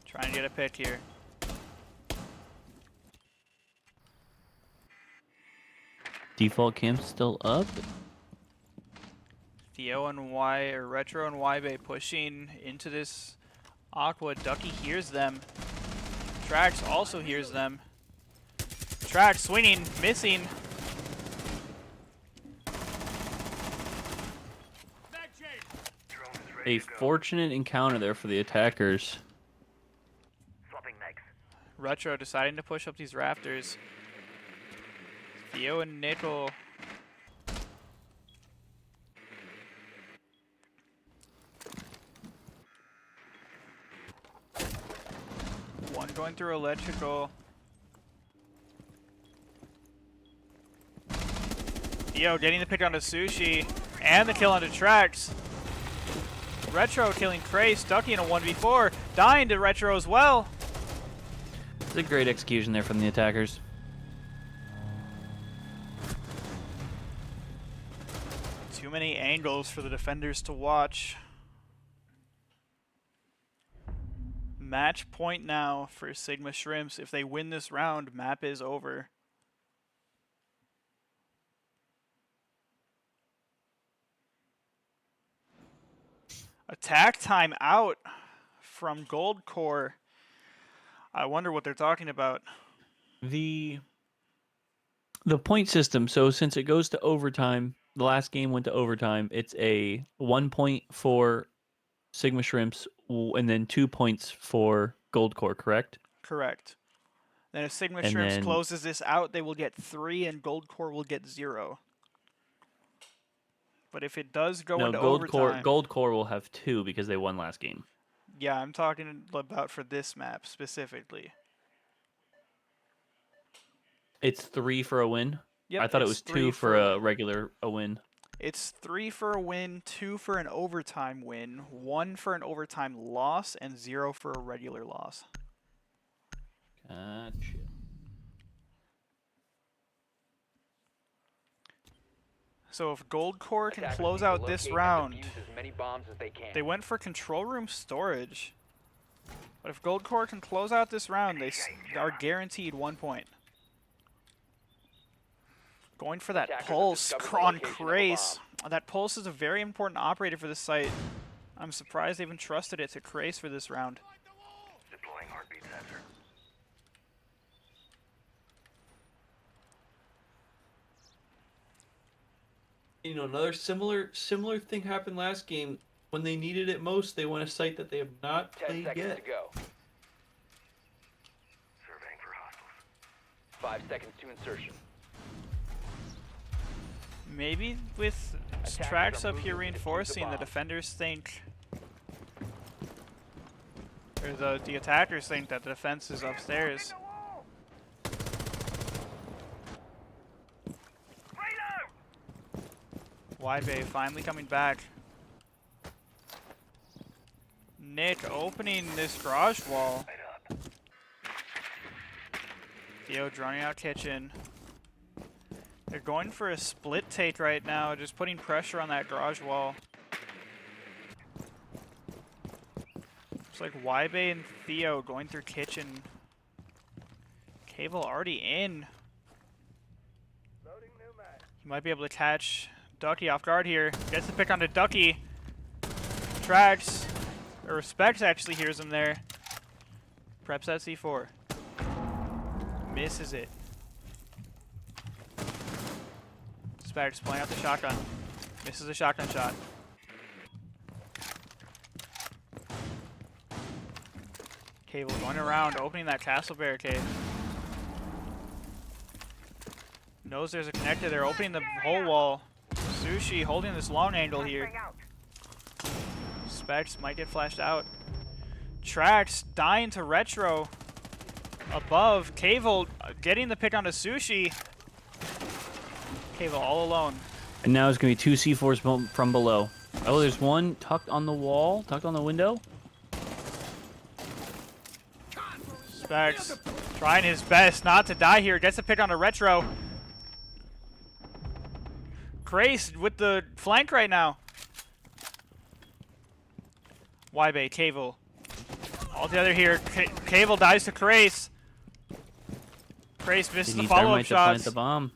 Trying to get a pick here. Default camp still up. Theo and Retro and Ybe pushing into this Aqua. Ducky hears them. Trax also hears them. Trax swinging, missing. A fortunate encounter there for the attackers. Swapping mags. Retro deciding to push up these rafters. Theo and Nickel. One going through electrical. Theo getting the pick onto Sushi. And the kill onto Trax. Retro killing Krace. Ducky in a 1v4. Dying to Retro as well. It's a great execution there from the attackers. Too many angles for the defenders to watch. Match point now for Sigma Shrimps. If they win this round, map is over. Attack time out from GoldCore. I wonder what they're talking about. The point system, so since it goes to overtime, the last game went to overtime, it's a 1 point for Sigma Shrimps and then 2 points for GoldCore, correct? Correct. Then if Sigma And Shrimps then- closes this out, they will get 3 and GoldCore will get 0. But if it does go No, into overtime... GoldCore will have 2 because they won last game. Yeah, I'm talking about for this map specifically. It's 3 for a win? Yep, I thought it it's was 3 2 for a win. regular win. It's 3 for a win, 2 for an overtime win, 1 for an overtime loss, and 0 for a regular loss. Gotcha. So if GoldCore can Attackers close need to out this locate and round, defuse as many bombs as they can. they went for control room storage. But if GoldCore can close out this round, they are guaranteed 1 point. Going for that Attackers have pulse, discovered the Kron location of a Krace. That pulse is a very important operator for this site. I'm surprised they even trusted it to Krace for this round. Deploying heartbeat sensor. You know, another similar thing happened last game. When they needed it most, they won a site that they have not 10 played seconds yet. to go. Surveying for hostiles. 5 seconds to insertion. Maybe with Attackers tracks are up here moving to defuse the reinforcing, the bomb. defenders think, or the attackers think that the defense is upstairs. Ybe finally coming back. Nick opening this garage wall. Theo drawing out kitchen. They're going for a split take right now, just putting pressure on that garage wall. Looks like Ybe and Theo going through kitchen. Cable already in. He might be able to catch Ducky off guard here. Gets the pick onto Ducky. Tracks, or Specs actually hears him there. Preps that C4. Misses it. Specs playing out the shotgun. Misses a shotgun shot. Cable going around, opening that castle barricade. Knows there's a connector there, opening the whole wall. Sushi holding this long angle here. Specs might get flashed out. Trax dying to retro. Above, Cable getting the pick onto Sushi. Cable all alone. And now it's going to be 2 C4s from below. Oh, there's one tucked on the wall, tucked on the window. Specs trying his best not to die here. Gets the pick on a retro. Grace with the flank right now. Ybe, Cable. All together here. Cable dies to Grace. Grace misses the follow-up Thermite to plant shots. the bomb.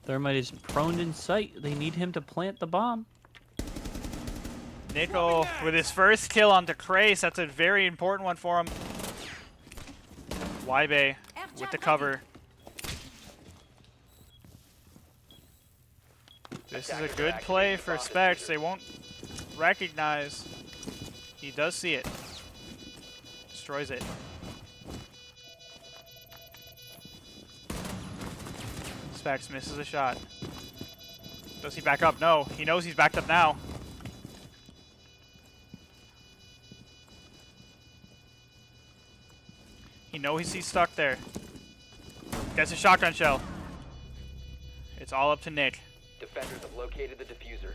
Thermite is prone in sight. They need him to plant the bomb. Nickel with his first kill onto Grace. That's a very important one for him. Ybe with the cover. This is a good play for Specs. They won't recognize. He does see it. Destroys it. Specs misses a shot. Does he back up? No. He knows he's backed up now. He knows he's stuck there. Gets a shotgun shell. It's all up to Nick. Defenders have located the diffuser.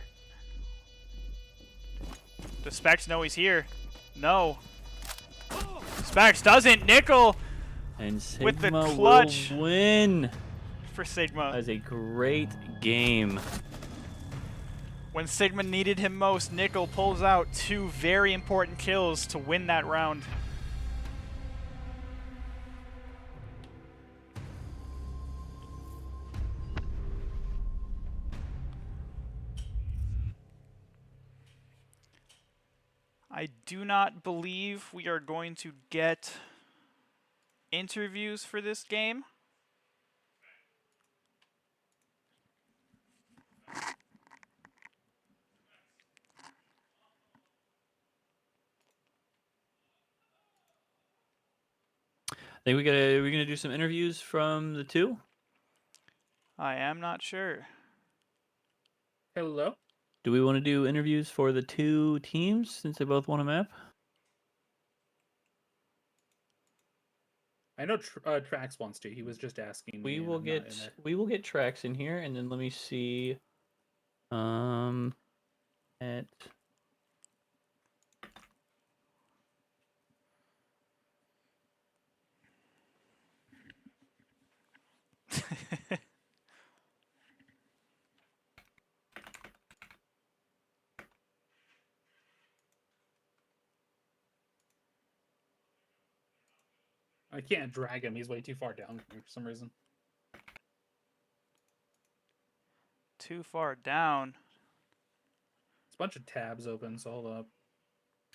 Does Specs know he's here? No. Specs doesn't. Nickel And Sigma with the clutch will win. for Sigma. That was a great game. When Sigma needed him most, Nickel pulls out 2 very important kills to win that round. I do not believe we are going to get interviews for this game. I think we're gonna do some interviews from the 2. I am not sure. Hello? Do we want to do interviews for the 2 teams since they both won a map? I know Trax wants to. He was just asking. We me, will and I'm not in get there. tracks in here, and then let me see. At I can't drag him. He's way too far down for some reason. Too far down. It's a bunch of tabs open, so hold up.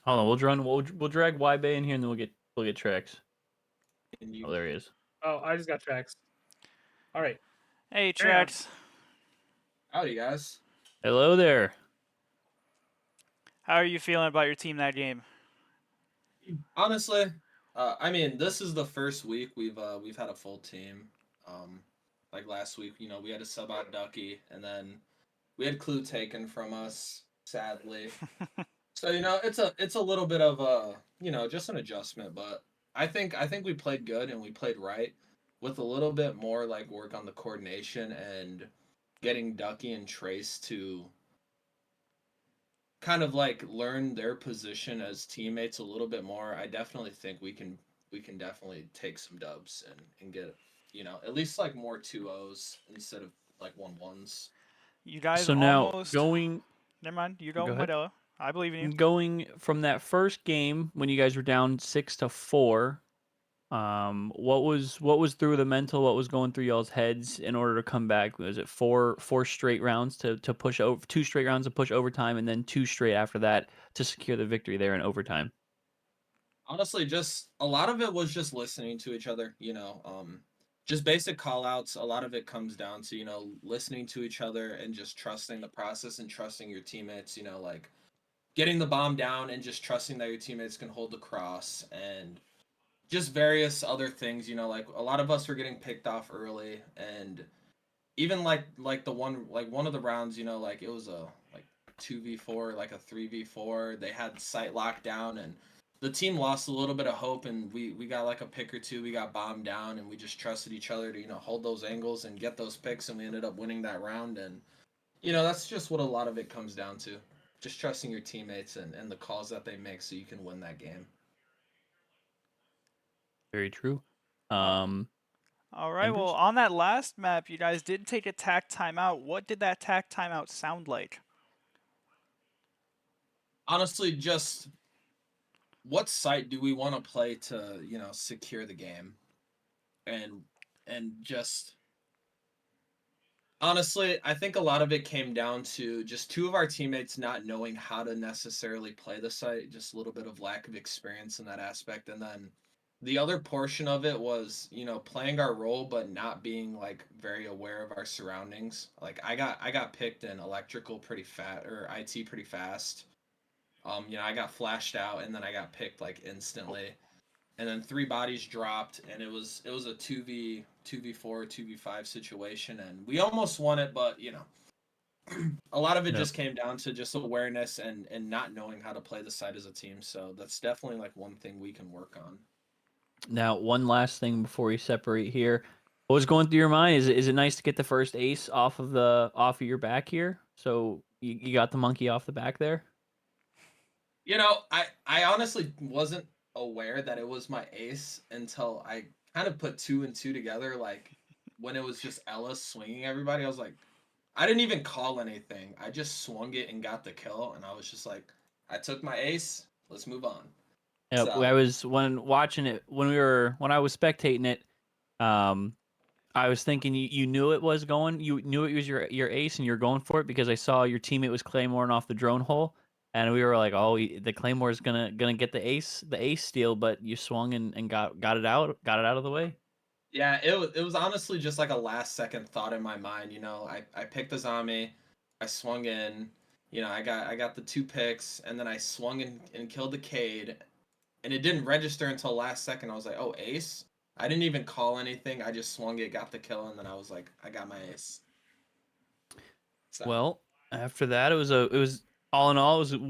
hold on, we'll drag Ybe in here, and then we'll get tracks. Oh, there he is. Oh, I just got Trax. All right. Hey, Carry on. Trax. Howdy, guys. Hello there. How are you feeling about your team that game? Honestly, I mean, this is the first week we've had a full team. Like last week, you know, we had to sub out Ducky, and then we had Clue taken from us, sadly. So you know, it's a little bit of a, you know, just an adjustment, but I think we played good and we played right with a little bit more like work on the coordination and getting Ducky and Trace to kind of like learn their position as teammates a little bit more, I definitely think we can definitely take some dubs and get, at least like more 2-0s instead of like 1-1s. You guys So now almost. going, Never mind. You go, go ahead. Modelo. I believe in you. Going from that first game when you guys were down 6-4, what was through the mental? What was going through y'all's heads in order to come back? Was it four straight rounds to push over, 2 straight rounds to push overtime, and then 2 straight after that to secure the victory there in overtime? Honestly, just a lot of it was just listening to each other, just basic call outs. A lot of it comes down to, listening to each other and just trusting the process and trusting your teammates, like getting the bomb down and just trusting that your teammates can hold the cross and just various other things, like a lot of us were getting picked off early, and even like the one of the rounds, like it was a like 2v4, like a 3v4. They had site locked down, and the team lost a little bit of hope, and we got like a pick or two. We got bombed down, and we just trusted each other to hold those angles and get those picks, and we ended up winning that round. And that's just what a lot of it comes down to, just trusting your teammates and the calls that they make so you can win that game. Very true. All right. Well, Embers? on that last map, you guys did take a tack timeout. What did that tack timeout sound like? Honestly, just what site do we want to play to secure the game, and just honestly, I think a lot of it came down to just two of our teammates not knowing how to necessarily play the site, just a little bit of lack of experience in that aspect. And then the other portion of it was, playing our role but not being like very aware of our surroundings. Like I got picked in electrical pretty fat or IT pretty fast. I got flashed out and then I got picked like instantly. And then 3 bodies dropped, and it was a 2v4, 2v5 situation, and we almost won it, but a lot of it Yep. just came down to just awareness and not knowing how to play the side as a team. So that's definitely like one thing we can work on. Now, one last thing before we separate here. What was going through your mind? Is it nice to get the first ace off of your back here? So you got the monkey off the back there? I honestly wasn't aware that it was my ace until I kind of put 2 and 2 together. Like when it was just Ellis swinging everybody, I was like, I didn't even call anything. I just swung it and got the kill, and I was just like, I took my ace. Let's move on. Yep. So I was when watching it when I was spectating it. I was thinking you knew it was going. You knew it was your ace, and you're going for it because I saw your teammate was claymoring off the drone hole, and we were like, "Oh, the claymore is gonna get the ace steal," but you swung and got it out of the way. yeah, it was honestly just like a last second thought in my mind. I picked the zombie, I swung in. I got the 2 picks, and then I swung and killed the Cade, and it didn't register until last second. I was like, oh, ace. I didn't even call anything. I just swung it, got the kill, and then I was like, I got my ace. So Well, after that, it was all in all, it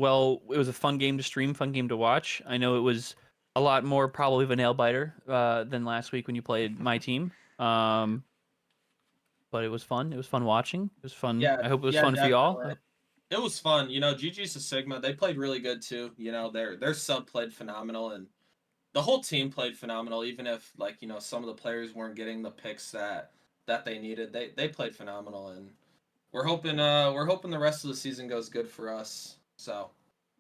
was a fun game to stream, fun game to watch. I know it was a lot more probably of a nail biter than last week when you played my team. But it was fun. It was fun watching. It was fun. yeah, I hope it was yeah, fun for y'all. definitely. It was fun. GG's to Sigma. They played really good too. Their sub played phenomenal, and the whole team played phenomenal. Even if like some of the players weren't getting the picks that they needed, they played phenomenal, and we're hoping the rest of the season goes good for us. So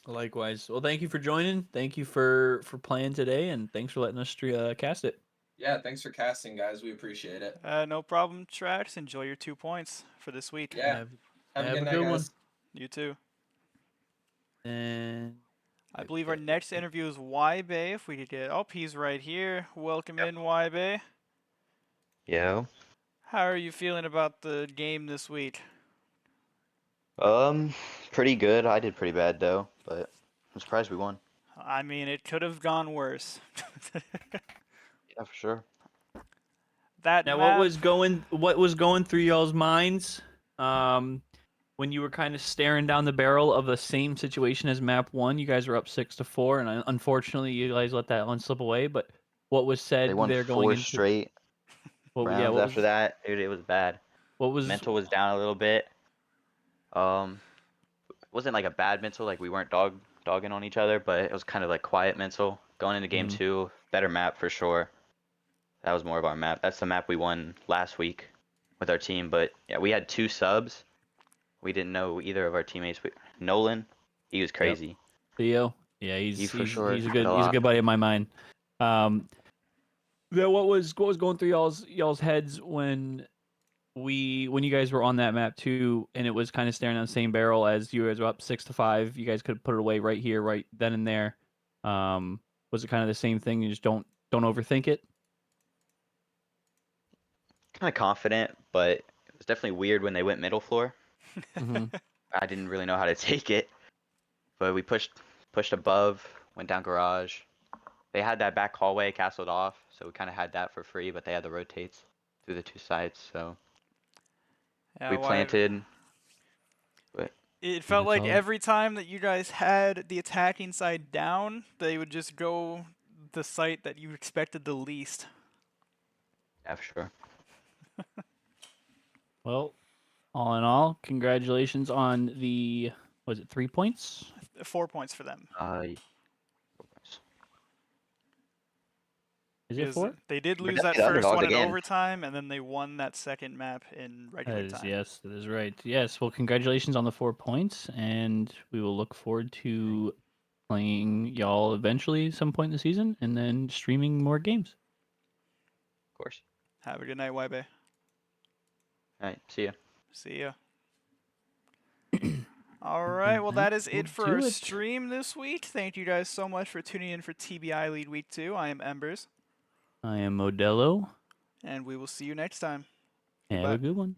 Likewise. Well, thank you for joining. Thank you for playing today, and thanks for letting us cast it. yeah, thanks for casting, guys. We appreciate it. No problem, Trax. Enjoy your 2 points for this week. Yeah, have a have good a night, good one. guys. You too. And I believe our next interview is YBay. If we could get. Oh, he's right here. Welcome in, YBay. Yeah. How are you feeling about the game this week? Pretty good. I did pretty bad though, but I'm surprised we won. I mean, it could have gone worse. Yeah, for sure. That now, map, what was going through y'all's minds, when you were kind of staring down the barrel of the same situation as map 1? You guys were up 6-4, and unfortunately, you guys let that one slip away. But what was said They won there going 4 into straight rounds what after that. Dude, it was bad. What was Mental was down a little bit. Um, wasn't like a bad mental, like we weren't dogging on each other, but it was kind of like quiet mental. Going into game Mhm. 2, better map for sure. That was more of our map. That's the map we won last week with our team, but yeah, we had 2 subs. We didn't know either of our teammates. Nolan, he was crazy. Theo. Yeah, He for sure he's a did a good lot. buddy of my mind. What was going through y'all's heads when you guys were on that map too, and it was kind of staring on the same barrel as you guys were up 6-5. You guys could have put it away right here, right then and there. Was it kind of the same thing? You just don't overthink it. Kind of confident, but it was definitely weird when they went middle floor. Mhm. I didn't really know how to take it, but we pushed above, went down garage. They had that back hallway castled off, so we kind of had that for free, but they had the rotates through the 2 sides, so Yeah, we planted. But it felt that's like all. every time that you guys had the attacking side down, they would just go the site that you expected the least. yeah, for sure. Well, all in all, congratulations on the, was it 3 points? 4 points for them. Is it Because 4? they did We're lose that definitely the first underdogs one in again. overtime, and then they won that second map in regular time. Yes, that is right. Yes, well, congratulations on the 4 points, and we will look forward to playing y'all eventually some point in the season, and then streaming more games. Of course. Have a good night, YB. All right, see ya. See ya. All right, well, that is it for do our it. stream this week. Thank you guys so much for tuning in for TBI Lead Week 2. I am Embers, I am Modelo. and we will see you next time. Have Goodbye. a good one.